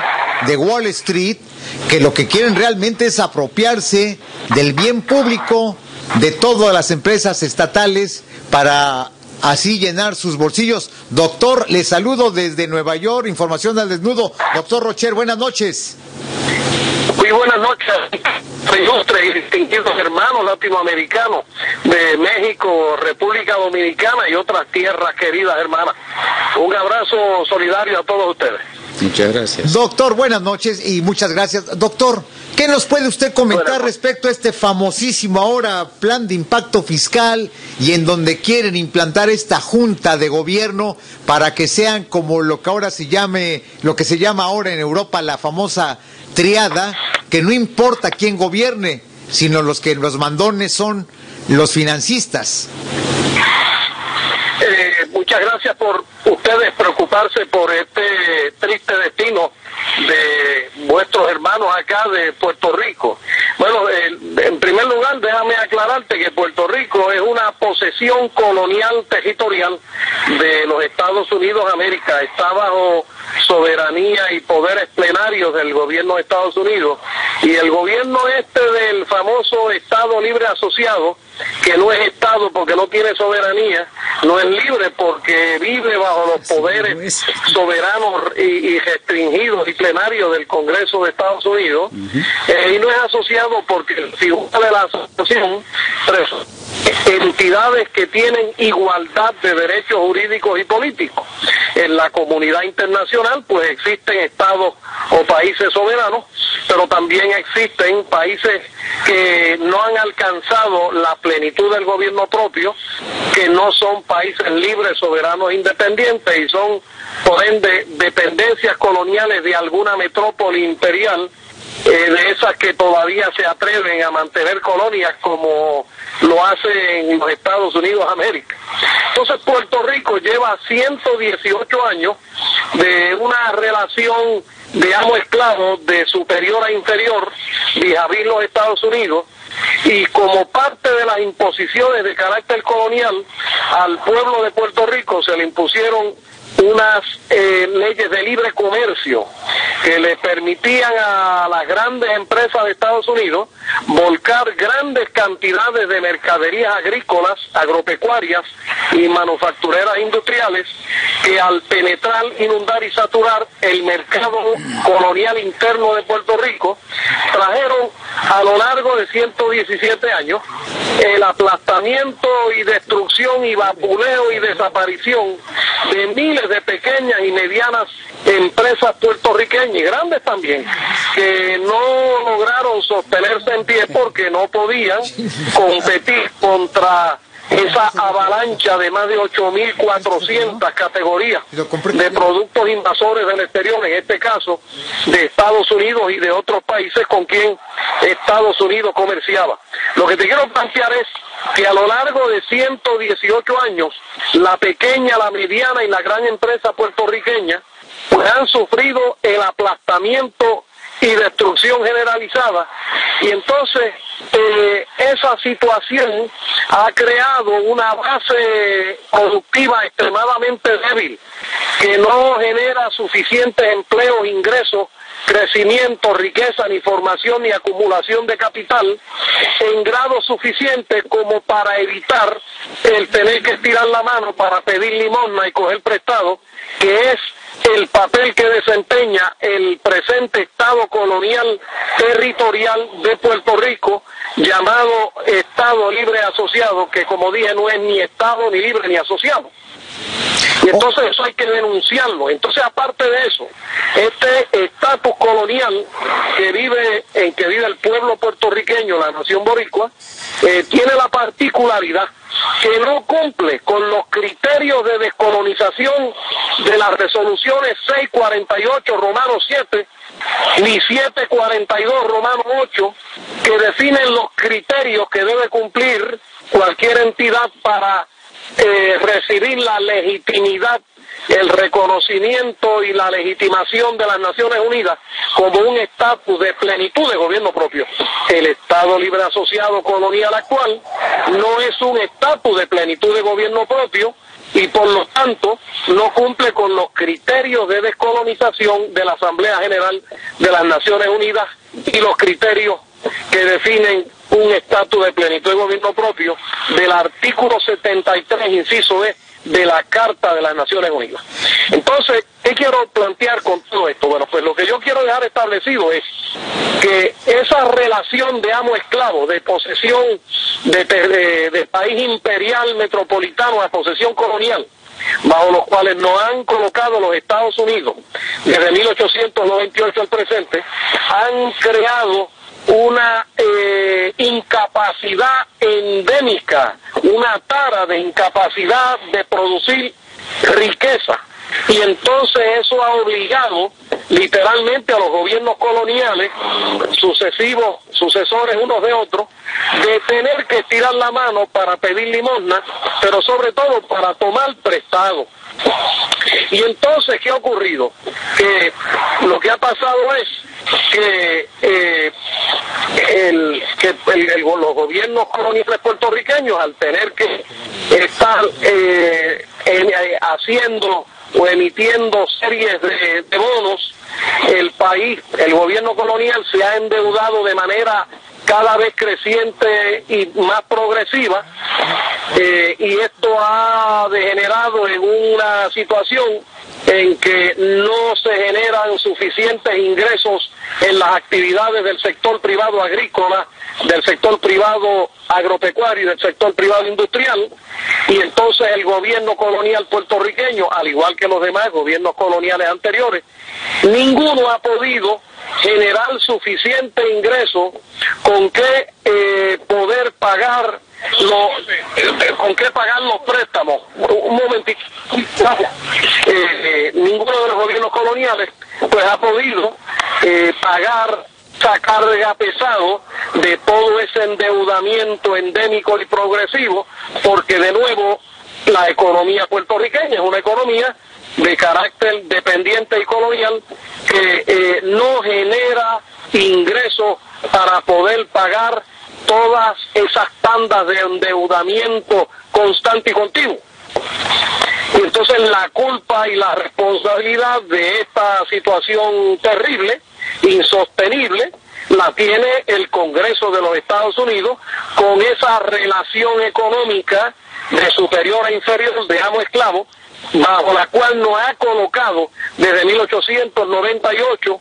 de Wall Street, que lo que quieren realmente es apropiarse del bien público de todas las empresas estatales para así llenar sus bolsillos. Doctor, le saludo desde Nueva York, Información al Desnudo. Doctor Rocher, buenas noches. Muy buenas noches, ilustres y distinguidos hermanos latinoamericanos de México, República Dominicana y otras tierras queridas hermanas. Un abrazo solidario a todos ustedes. Muchas gracias. Doctor, buenas noches y muchas gracias. Doctor, ¿qué nos puede usted comentar respecto a este famosísimo ahora plan de impacto fiscal y en donde quieren implantar esta junta de gobierno para que sean como lo que ahora lo que se llama ahora en Europa la famosa triada, que no importa quién gobierne, sino los mandones son los financistas? Muchas gracias por ustedes preocuparse por este triste destino de vuestros hermanos acá de Puerto Rico. Bueno, en primer lugar, déjame aclararte que Puerto Rico es una posesión colonial territorial de los Estados Unidos de América. Está bajo soberanía y poderes plenarios del gobierno de Estados Unidos, y el gobierno del famoso Estado Libre Asociado, que no es Estado porque no tiene soberanía, no es libre porque vive bajo los poderes soberanos y restringidos y plenarios del Congreso de Estados Unidos, y no es asociado porque el figura de la asociación entidades que tienen igualdad de derechos jurídicos y políticos. En la comunidad internacional pues existen estados o países soberanos, pero también existen países que no han alcanzado la plenitud del gobierno propio, que no son países libres, soberanos, independientes, y son por ende dependencias coloniales de alguna metrópoli imperial, de esas que todavía se atreven a mantener colonias como lo hacen los Estados Unidos de América. Entonces Puerto Rico lleva 118 años de una relación de amo-esclavo, de superior a inferior, vis-a-vis los Estados Unidos, y como parte de las imposiciones de carácter colonial al pueblo de Puerto Rico se le impusieron unas leyes de libre comercio que le permitían a las grandes empresas de Estados Unidos volcar grandes cantidades de mercaderías agrícolas, agropecuarias y manufactureras industriales que al penetrar, inundar y saturar el mercado colonial interno de Puerto Rico trajeron a lo largo de 117 años el aplastamiento y destrucción y vapuleo y desaparición de miles de pequeñas y medianas empresas puertorriqueñas y grandes también, que no lograron sostenerse en pie porque no podían competir contra esa avalancha de más de 8.400 categorías de productos invasores del exterior, en este caso de Estados Unidos y de otros países con quien Estados Unidos comerciaba. Lo que te quiero plantear es que a lo largo de 118 años, la pequeña, la mediana y la gran empresa puertorriqueña pues han sufrido el aplastamiento y destrucción generalizada, y entonces esa situación ha creado una base productiva extremadamente débil que no genera suficientes empleos, ingresos, crecimiento, riqueza, ni formación ni acumulación de capital en grado suficiente como para evitar el tener que estirar la mano para pedir limosna y coger prestado, que es el papel que desempeña el presente Estado colonial territorial de Puerto Rico, llamado Estado Libre Asociado, que como dije no es ni Estado ni libre ni asociado. Y entonces eso hay que denunciarlo. Entonces, aparte de eso, este estatus colonial que vive el pueblo puertorriqueño, la nación boricua, tiene la particularidad que no cumple con los criterios de descolonización de las resoluciones 648 Romano 7 ni 742 Romano 8, que definen los criterios que debe cumplir cualquier entidad para recibir la legitimidad, el reconocimiento y la legitimación de las Naciones Unidas como un estatus de plenitud de gobierno propio. El Estado Libre Asociado Colonial actual no es un estatus de plenitud de gobierno propio y por lo tanto no cumple con los criterios de descolonización de la Asamblea General de las Naciones Unidas y los criterios que definen un estatus de plenitud de gobierno propio del artículo 73, inciso E, de la Carta de las Naciones Unidas. Entonces, ¿qué quiero plantear con todo esto? Bueno, pues lo que yo quiero dejar establecido es que esa relación de amo-esclavo, de posesión de país imperial metropolitano a posesión colonial, bajo los cuales nos han colocado los Estados Unidos desde 1898 al presente, han creado una incapacidad endémica, una tara de incapacidad de producir riqueza. Y entonces eso ha obligado literalmente a los gobiernos coloniales, sucesores unos de otros, de tener que estirar la mano para pedir limosna, pero sobre todo para tomar prestado. Y entonces, ¿qué ha ocurrido? Que lo que ha pasado es que los gobiernos coloniales puertorriqueños, al tener que estar haciendo o emitiendo series de bonos, el gobierno colonial se ha endeudado de manera cada vez creciente y más progresiva, y esto ha degenerado en una situación en que no se generan suficientes ingresos en las actividades del sector privado agrícola, del sector privado agropecuario y del sector privado industrial, y entonces el gobierno colonial puertorriqueño, al igual que los demás gobiernos coloniales anteriores, ninguno ha podido generar suficiente ingreso con que poder pagar los préstamos. Un momentito. Ninguno de los gobiernos coloniales pues ha podido pagar esa carga pesado de todo ese endeudamiento endémico y progresivo, porque de nuevo la economía puertorriqueña es una economía de carácter dependiente y colonial que no genera ingresos para poder pagar todas esas tandas de endeudamiento constante y continuo. Y entonces la culpa y la responsabilidad de esta situación terrible, insostenible, la tiene el Congreso de los Estados Unidos con esa relación económica de superior a inferior, de amo-esclavo, bajo la cual nos ha colocado desde 1898,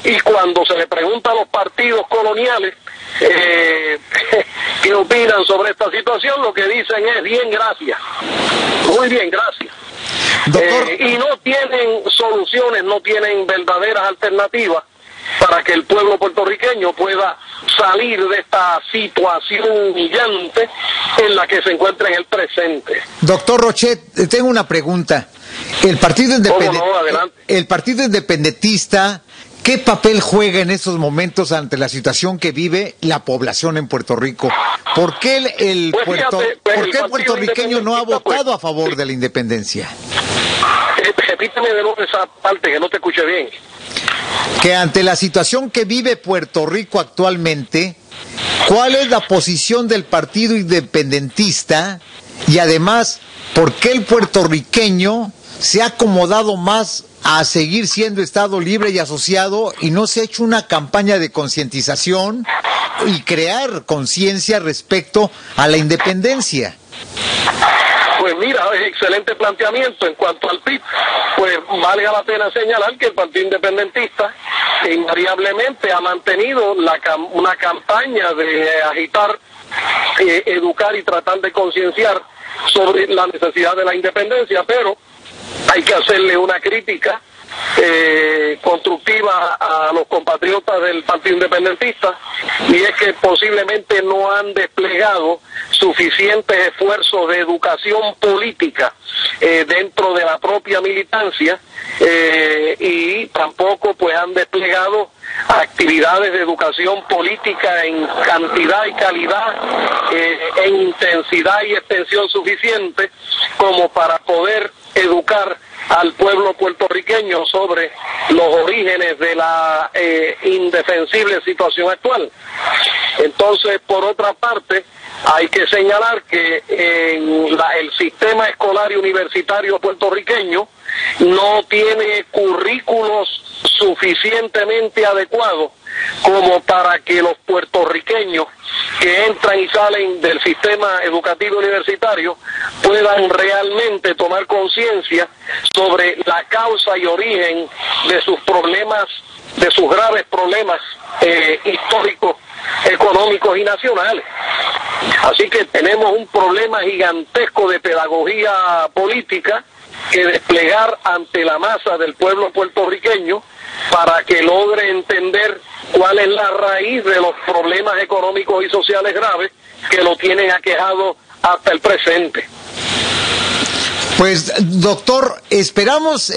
y cuando se le pregunta a los partidos coloniales qué opinan sobre esta situación, lo que dicen es bien, gracias, muy bien, gracias. Y no tienen soluciones, no tienen verdaderas alternativas para que el pueblo puertorriqueño pueda salir de esta situación humillante en la que se encuentra en el presente. Doctor Rochet, tengo una pregunta. El Partido Independentista, ¿qué papel juega en estos momentos ante la situación que vive la población en Puerto Rico? ¿Por qué el puertorriqueño no ha votado a favor de la independencia? Repíteme de nuevo esa parte que no te escuché bien. Que ante la situación que vive Puerto Rico actualmente, ¿cuál es la posición del Partido Independentista? Y además, ¿por qué el puertorriqueño se ha acomodado más a seguir siendo Estado libre y asociado y no se ha hecho una campaña de concientización y crear conciencia respecto a la independencia? Pues mira, excelente planteamiento. En cuanto al PIB, pues valga la pena señalar que el Partido Independentista invariablemente ha mantenido una campaña de agitar, educar y tratar de concienciar sobre la necesidad de la independencia, pero hay que hacerle una crítica constructiva a los compatriotas del Partido Independentista, y es que posiblemente no han desplegado suficientes esfuerzos de educación política dentro de la propia militancia, y tampoco pues han desplegado actividades de educación política en cantidad y calidad, en intensidad y extensión suficiente, como para poder educar al pueblo puertorriqueño sobre los orígenes de la indefensible situación actual. Entonces, por otra parte, hay que señalar que el sistema escolar y universitario puertorriqueño no tiene currículos suficientemente adecuados como para que los puertorriqueños que entran y salen del sistema educativo universitario puedan realmente tomar conciencia sobre la causa y origen de sus problemas, de sus graves problemas históricos, económicos y nacionales. Así que tenemos un problema gigantesco de pedagogía política que desplegar ante la masa del pueblo puertorriqueño para que logre entender cuál es la raíz de los problemas económicos y sociales graves que lo tienen aquejado hasta el presente. Pues, doctor, esperamos,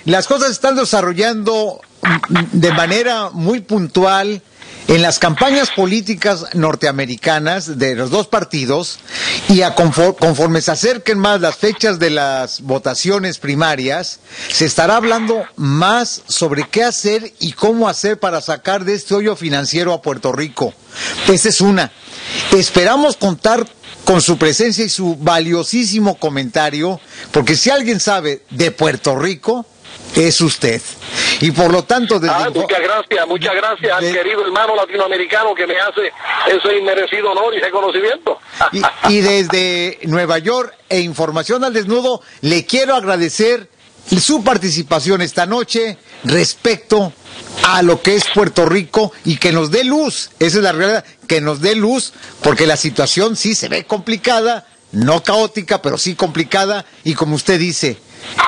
las cosas están desarrollando de manera muy puntual en las campañas políticas norteamericanas de los dos partidos, y conforme se acerquen más las fechas de las votaciones primarias, se estará hablando más sobre qué hacer y cómo hacer para sacar de este hoyo financiero a Puerto Rico. Esa es una. Esperamos contar con su presencia y su valiosísimo comentario, porque si alguien sabe de Puerto Rico, es usted. Y por lo tanto... Muchas gracias al querido hermano latinoamericano que me hace ese inmerecido honor y reconocimiento. Y desde Nueva York e Información al Desnudo, le quiero agradecer su participación esta noche respecto a lo que es Puerto Rico y que nos dé luz. Esa es la realidad, que nos dé luz, porque la situación sí se ve complicada, no caótica, pero sí complicada, y como usted dice,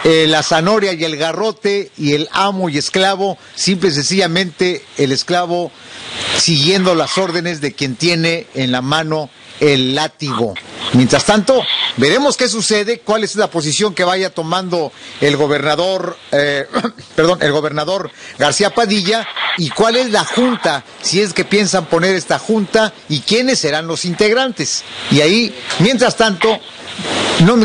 la zanahoria y el garrote y el amo y esclavo, simple y sencillamente el esclavo siguiendo las órdenes de quien tiene en la mano el látigo. Mientras tanto, veremos qué sucede, cuál es la posición que vaya tomando el gobernador, el gobernador García Padilla, y cuál es la junta, si es que piensan poner esta junta, y quiénes serán los integrantes. Y ahí, mientras tanto, no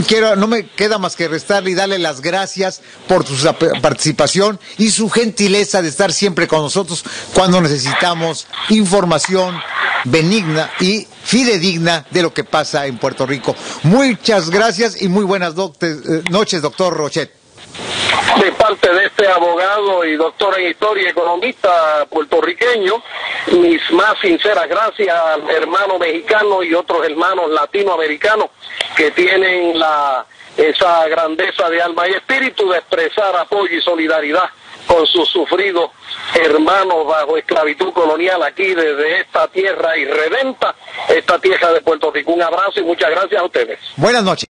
me queda más que restarle y darle las gracias por su participación y su gentileza de estar siempre con nosotros cuando necesitamos información benigna y fidedigna de lo que pasa en Puerto Rico. Muchas gracias y muy buenas noches, doctor Rochet. De parte de este abogado y doctor en historia y economista puertorriqueño, mis más sinceras gracias al hermano mexicano y otros hermanos latinoamericanos que tienen esa grandeza de alma y espíritu de expresar apoyo y solidaridad con sus sufridos hermanos bajo esclavitud colonial aquí desde esta tierra irredenta, esta tierra de Puerto Rico. Un abrazo y muchas gracias a ustedes. Buenas noches.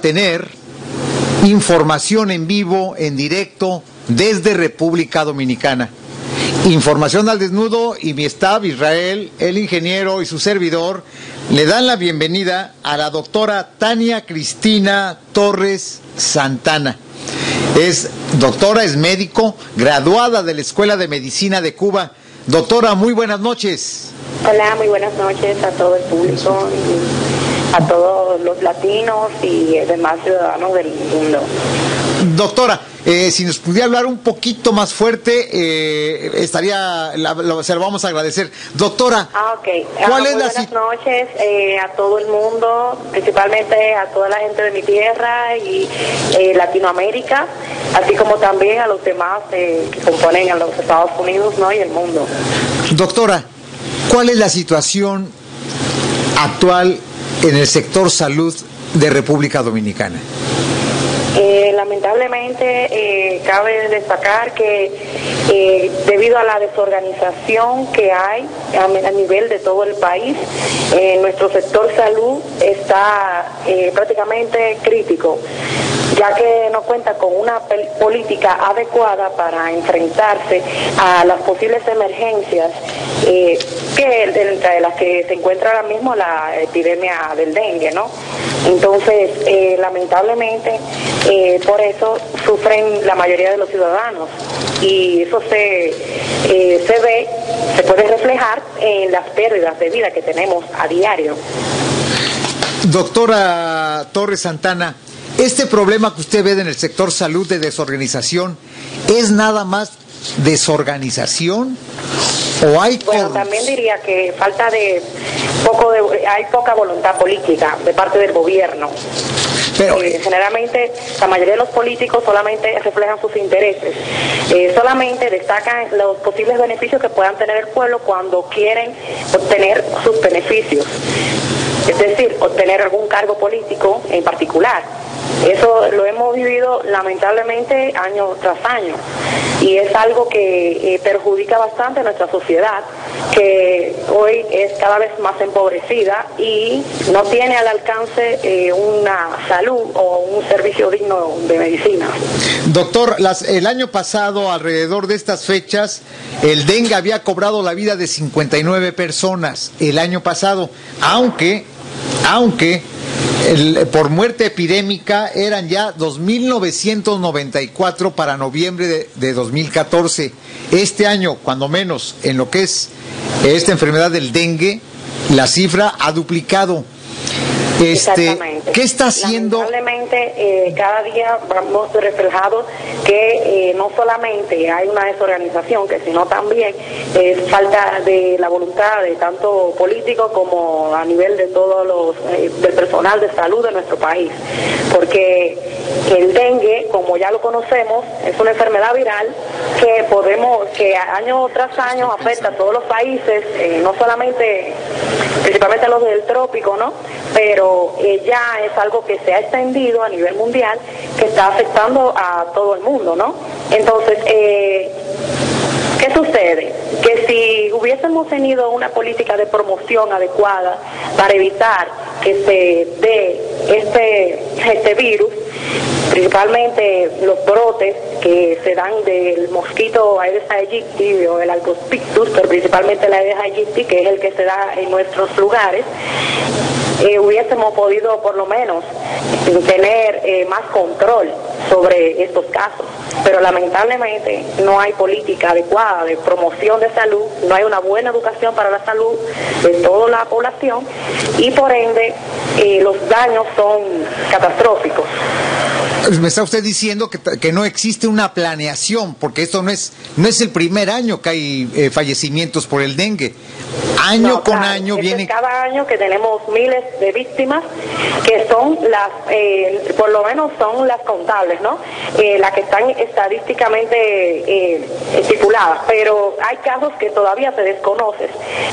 a tener información en vivo, en directo, desde República Dominicana. Información al Desnudo y mi staff, Israel, el ingeniero y su servidor, le dan la bienvenida a la doctora Tania Cristina Torres Santana. Es doctora, es médico, graduada de la Escuela de Medicina de Cuba. Doctora, muy buenas noches. Hola, muy buenas noches a todo el público, y a todos los latinos y demás ciudadanos del mundo. Doctora, si nos pudiera hablar un poquito más fuerte, se lo vamos a agradecer. Doctora, okay. ¿cuál es buenas noches a todo el mundo, principalmente a toda la gente de mi tierra y Latinoamérica, así como también a los demás que componen a los Estados Unidos, ¿no? Y el mundo. Doctora, ¿cuál es la situación actual en el sector salud de República Dominicana? Lamentablemente cabe destacar que debido a la desorganización que hay a nivel de todo el país, nuestro sector salud está prácticamente crítico, ya que no cuenta con una política adecuada para enfrentarse a las posibles emergencias que entre las que se encuentra ahora mismo la epidemia del dengue, ¿no? Entonces, lamentablemente, por eso sufren la mayoría de los ciudadanos y eso se puede reflejar en las pérdidas de vida que tenemos a diario. Doctora Torres Santana, este problema que usted ve en el sector salud de desorganización, ¿es nada más desorganización o hay también diría que hay poca voluntad política de parte del gobierno? Pero generalmente la mayoría de los políticos solamente reflejan sus intereses, solamente destacan los posibles beneficios que puedan tener el pueblo cuando quieren obtener sus beneficios, es decir, obtener algún cargo político en particular. Eso lo hemos vivido lamentablemente año tras año y es algo que perjudica bastante a nuestra sociedad, que hoy es cada vez más empobrecida y no tiene al alcance una salud o un servicio digno de medicina. Doctor, el año pasado, alrededor de estas fechas, el dengue había cobrado la vida de 59 personas el año pasado, aunque por muerte epidémica eran ya 2.994 para noviembre de 2014. Este año, cuando menos, en lo que es esta enfermedad del dengue, la cifra ha duplicado. Exactamente. ¿Qué está haciendo? Lamentablemente, cada día vamos reflejados que no solamente hay una desorganización, sino también falta de la voluntad de tanto políticos como a nivel de todos del personal de salud de nuestro país. Porque el dengue, como ya lo conocemos, es una enfermedad viral que año tras año afecta a todos los países, no solamente, principalmente a los del trópico, ¿no? Pero ya es algo que se ha extendido a nivel mundial, que está afectando a todo el mundo, ¿no? Entonces, ¿qué sucede? Que si hubiésemos tenido una política de promoción adecuada para evitar que se dé este virus, principalmente los brotes que se dan del mosquito Aedes aegypti o el Albopictus, pero principalmente el Aedes aegypti, que es el que se da en nuestros lugares, hubiésemos podido por lo menos tener más control sobre estos casos. Pero lamentablemente no hay política adecuada de promoción de salud, no hay una buena educación para la salud de toda la población y por ende los daños son catastróficos. Me está usted diciendo que no existe una planeación, porque esto no es el primer año que hay fallecimientos por el dengue. Año con año viene. Cada año que tenemos miles de víctimas, que son por lo menos son las contables, ¿no? Las que están estadísticamente estipuladas, pero hay casos que todavía se desconocen,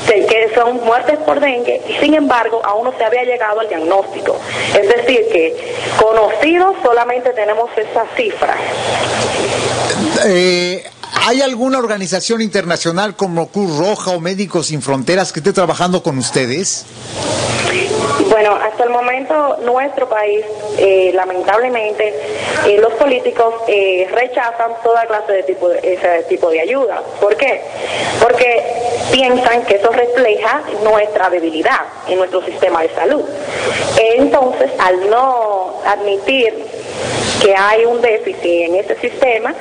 que son muertes por dengue, y sin embargo aún no se había llegado al diagnóstico. Es decir, que conocidos solamente tenemos esa cifra. ¿Hay alguna organización internacional como Cruz Roja o Médicos Sin Fronteras que esté trabajando con ustedes? Bueno, hasta el momento momento nuestro país, lamentablemente, los políticos rechazan toda clase de ese tipo de ayuda. ¿Por qué? Porque piensan que eso refleja nuestra debilidad en nuestro sistema de salud. Entonces, al no admitir que hay un déficit en ese sistema,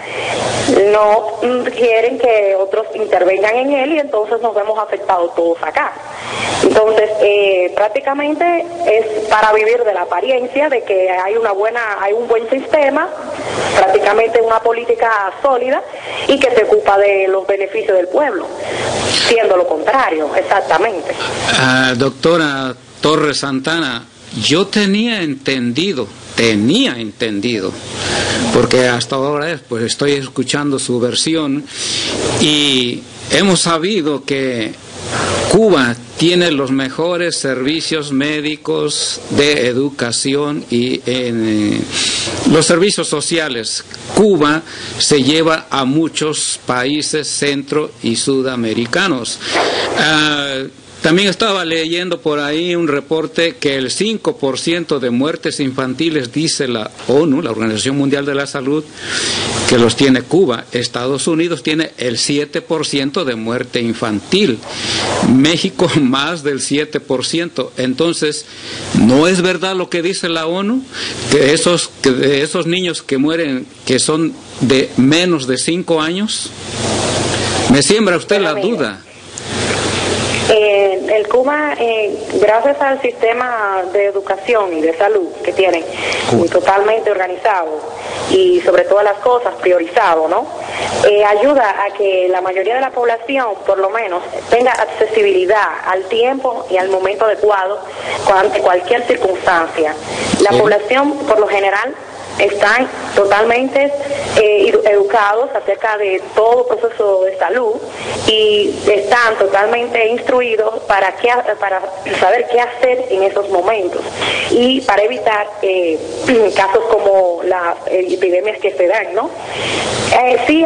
no quieren que otros intervengan en él y entonces nos vemos afectados todos acá. Entonces, prácticamente es para vivir de la apariencia de que hay un buen sistema, prácticamente una política sólida y que se ocupa de los beneficios del pueblo, siendo lo contrario, exactamente. Doctora Torres Santana, yo tenía entendido, porque hasta ahora pues estoy escuchando su versión y hemos sabido que Cuba tiene los mejores servicios médicos, de educación y los servicios sociales. Cuba se lleva a muchos países centro y sudamericanos. También estaba leyendo por ahí un reporte que el 5% de muertes infantiles, dice la ONU, la Organización Mundial de la Salud, que los tiene Cuba. Estados Unidos tiene el 7% de muerte infantil. México más del 7%. Entonces, ¿no es verdad lo que dice la ONU? Que esos niños que mueren, que son de menos de 5 años. ¿Me siembra usted la duda? El Cuba, gracias al sistema de educación y de salud que tienen, totalmente organizado y sobre todas las cosas priorizado, ¿no? Ayuda a que la mayoría de la población, por lo menos, tenga accesibilidad al tiempo y al momento adecuado ante cualquier circunstancia. La población, por lo general, están totalmente educados acerca de todo proceso de salud y están totalmente instruidos para saber qué hacer en esos momentos y para evitar casos como las epidemias que se dan, ¿no? Sí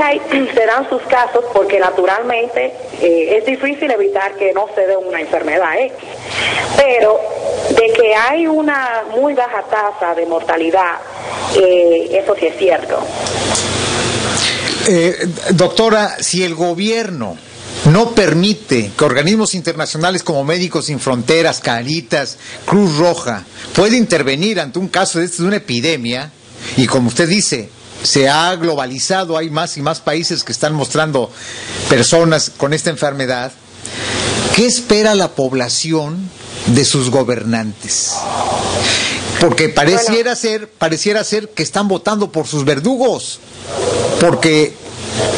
se dan sus casos porque naturalmente es difícil evitar que no se dé una enfermedad X, pero de que hay una muy baja tasa de mortalidad, eso sí es cierto. Doctora, si el gobierno no permite que organismos internacionales como Médicos Sin Fronteras, Caritas, Cruz Roja pueda intervenir ante un caso de una epidemia, y como usted dice, se ha globalizado, hay más y más países que están mostrando personas con esta enfermedad, ¿qué espera la población de sus gobernantes? Porque pareciera ser que están votando por sus verdugos, porque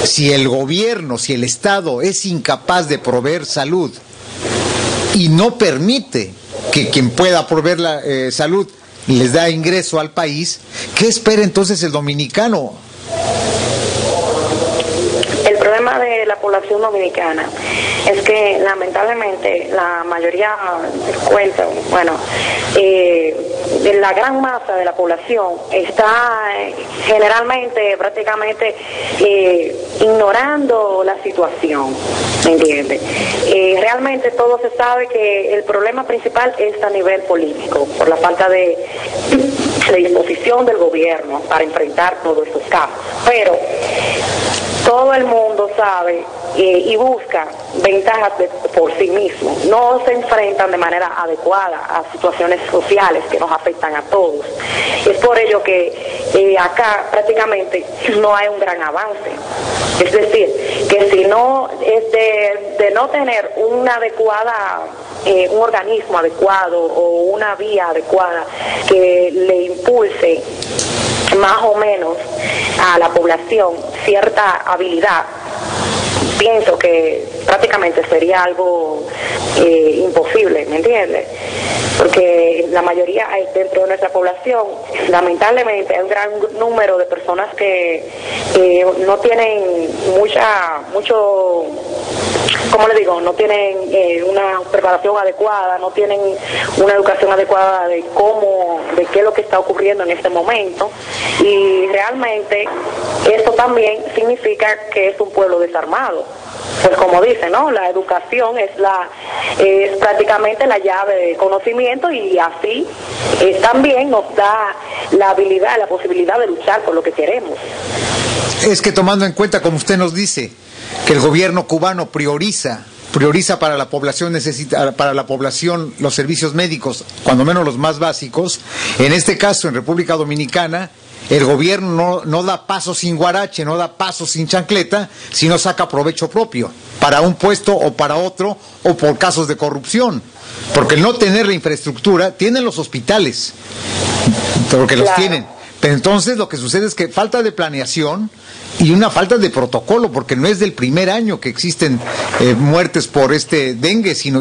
si el gobierno, si el Estado es incapaz de proveer salud y no permite que quien pueda proveer la salud les da ingreso al país, ¿qué espera entonces el dominicano? El problema de la población dominicana es que lamentablemente la mayoría cuenta, la gran masa de la población está generalmente, prácticamente ignorando la situación, ¿me entiende? Realmente todo se sabe que el problema principal es a nivel político, por la falta de disposición del gobierno para enfrentar todos estos casos, pero todo el mundo sabe y busca ventajas por sí mismo, no se enfrentan de manera adecuada a situaciones sociales que nos afectan a todos. Es por ello que acá prácticamente no hay un gran avance. Es decir, que si no es de no tener una adecuada, un organismo adecuado o una vía adecuada que le impulse más o menos a la población cierta habilidad, pienso que prácticamente sería algo imposible, ¿me entiendes? Porque la mayoría dentro de nuestra población, lamentablemente, hay un gran número de personas que no tienen ¿cómo le digo? No tienen una preparación adecuada, no tienen una educación adecuada de qué es lo que está ocurriendo en este momento, y realmente esto también significa que es un pueblo desarmado. pues como dice, ¿no? La educación es prácticamente la llave de conocimiento, y así también nos da la habilidad, la posibilidad de luchar por lo que queremos. Es que tomando en cuenta, como usted nos dice, que el gobierno cubano prioriza para la población los servicios médicos, cuando menos los más básicos. En este caso, en República Dominicana, el gobierno no da paso sin guarache, no da paso sin chancleta, sino saca provecho propio para un puesto o para otro, o por casos de corrupción. Porque el no tener la infraestructura, tienen los hospitales, porque los tienen. Pero entonces lo que sucede es que falta de planeación y una falta de protocolo, porque no es del primer año que existen muertes por este dengue, sino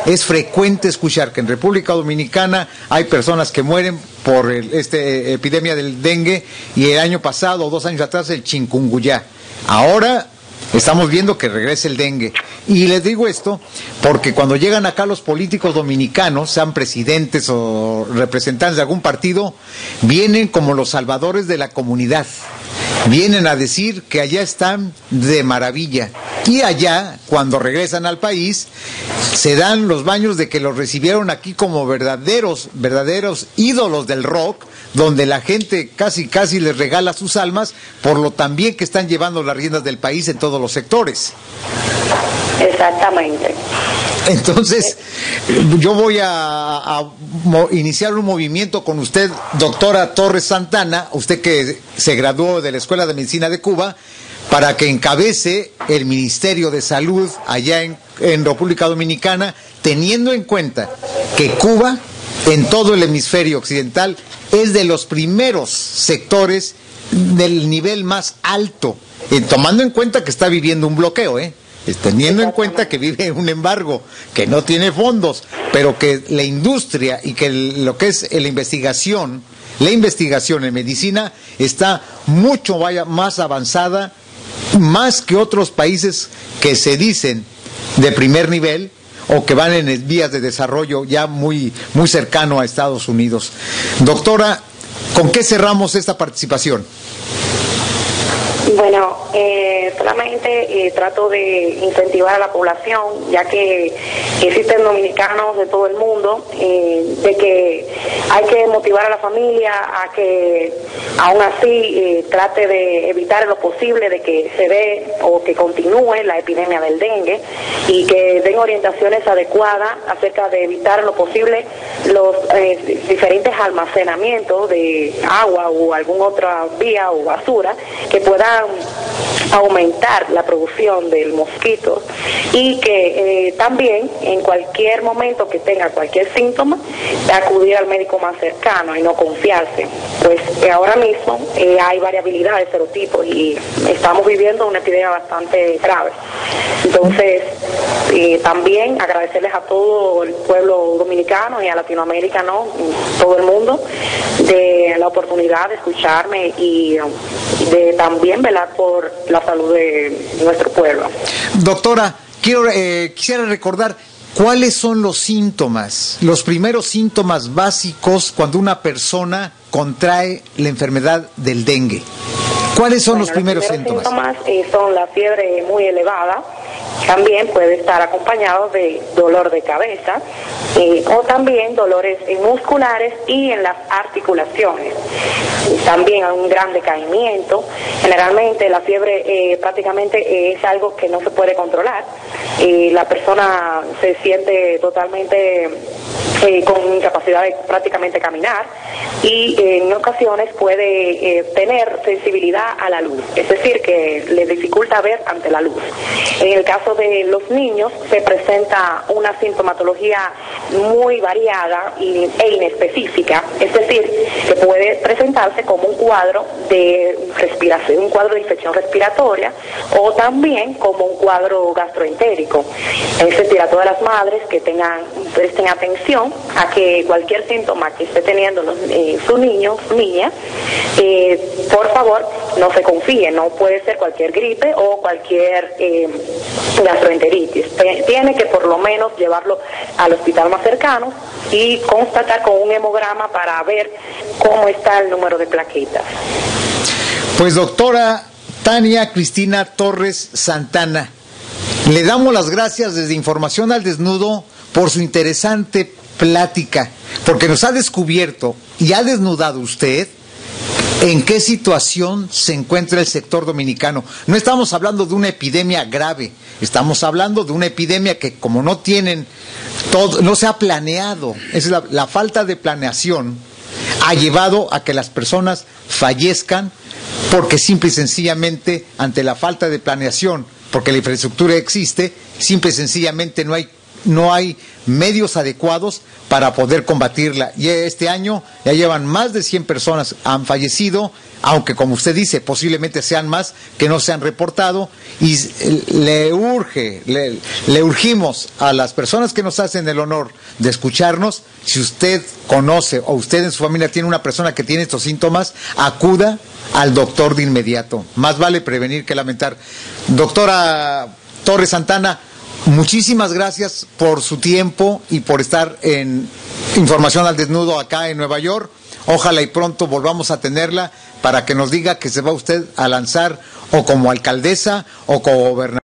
es frecuente escuchar que en República Dominicana hay personas que mueren por esta epidemia del dengue, y el año pasado o 2 años atrás el chikungunya. Ahora estamos viendo que regresa el dengue. Y les digo esto porque cuando llegan acá los políticos dominicanos, sean presidentes o representantes de algún partido, vienen como los salvadores de la comunidad. Vienen a decir que allá están de maravilla. Y allá, cuando regresan al país, se dan los baños de que los recibieron aquí como verdaderos ídolos del rock, donde la gente casi les regala sus almas por lo también que están llevando las riendas del país en todos los sectores. Exactamente. Entonces, yo voy a iniciar un movimiento con usted, doctora Torres Santana, usted que se graduó de la Escuela de Medicina de Cuba, para que encabece el Ministerio de Salud allá en República Dominicana, teniendo en cuenta que Cuba, en todo el hemisferio occidental, es de los primeros sectores del nivel más alto, tomando en cuenta que está viviendo un bloqueo, teniendo en cuenta que vive un embargo, que no tiene fondos, pero que la industria y que lo que es la investigación en medicina está mucho más avanzada, más que otros países que se dicen de primer nivel o que van en vías de desarrollo ya muy cercano a Estados Unidos. Doctora, ¿con qué cerramos esta participación? Bueno, solamente trato de incentivar a la población, ya que existen dominicanos de todo el mundo, de que hay que motivar a la familia a que aún así trate de evitar en lo posible de que se dé o que continúe la epidemia del dengue, y que den orientaciones adecuadas acerca de evitar en lo posible los diferentes almacenamientos de agua o alguna otra vía o basura que puedan aumentar la producción del mosquito, y que también en cualquier momento que tenga cualquier síntoma acudir al médico más cercano y no confiarse, pues ahora mismo hay variabilidad de serotipos y estamos viviendo una epidemia bastante grave. Entonces también agradecerles a todo el pueblo dominicano y a Latinoamérica, ¿no? Todo el mundo, de la oportunidad de escucharme y de también velar por la salud de nuestro pueblo. Doctora, quisiera recordar cuáles son los síntomas, los primeros síntomas básicos cuando una persona contrae la enfermedad del dengue. ¿Cuáles son los primeros síntomas? Los síntomas son la fiebre muy elevada. También puede estar acompañado de dolor de cabeza o también dolores musculares y en las articulaciones. También hay un gran decaimiento. Generalmente la fiebre prácticamente es algo que no se puede controlar. La persona se siente totalmente con incapacidad de prácticamente caminar, y en ocasiones puede tener sensibilidad a la luz, es decir, que le dificulta ver ante la luz. En el caso de los niños se presenta una sintomatología muy variada e inespecífica, es decir, que puede presentarse como un cuadro de respiración, un cuadro de infección respiratoria, o también como un cuadro gastroentérico. Es decir, a todas las madres que presten atención a que cualquier síntoma que esté teniendo su niño, su niña, por favor no se confíe, no puede ser cualquier gripe o cualquier gastroenteritis. Tiene que por lo menos llevarlo al hospital más cercano y constatar con un hemograma para ver cómo está el número de plaquetas. Pues doctora Tania Cristina Torres Santana, Le damos las gracias desde Información al Desnudo por su interesante plática, porque nos ha descubierto y ha desnudado usted en qué situación se encuentra el sector dominicano. No estamos hablando de una epidemia grave, estamos hablando de una epidemia que, como no tienen todo, no se ha planeado, es la falta de planeación ha llevado a que las personas fallezcan porque simple y sencillamente ante la falta de planeación, porque la infraestructura existe, simple y sencillamente no hay medios adecuados para poder combatirla. Y este año ya llevan más de 100 personas han fallecido, aunque como usted dice, posiblemente sean más que no se han reportado, y le urgimos a las personas que nos hacen el honor de escucharnos, si usted conoce o usted en su familia tiene una persona que tiene estos síntomas, acuda al doctor de inmediato. Más vale prevenir que lamentar. Doctora Torres Santana, muchísimas gracias por su tiempo y por estar en Información al Desnudo acá en Nueva York. Ojalá y pronto volvamos a tenerla para que nos diga que se va usted a lanzar o como alcaldesa o como gobernadora.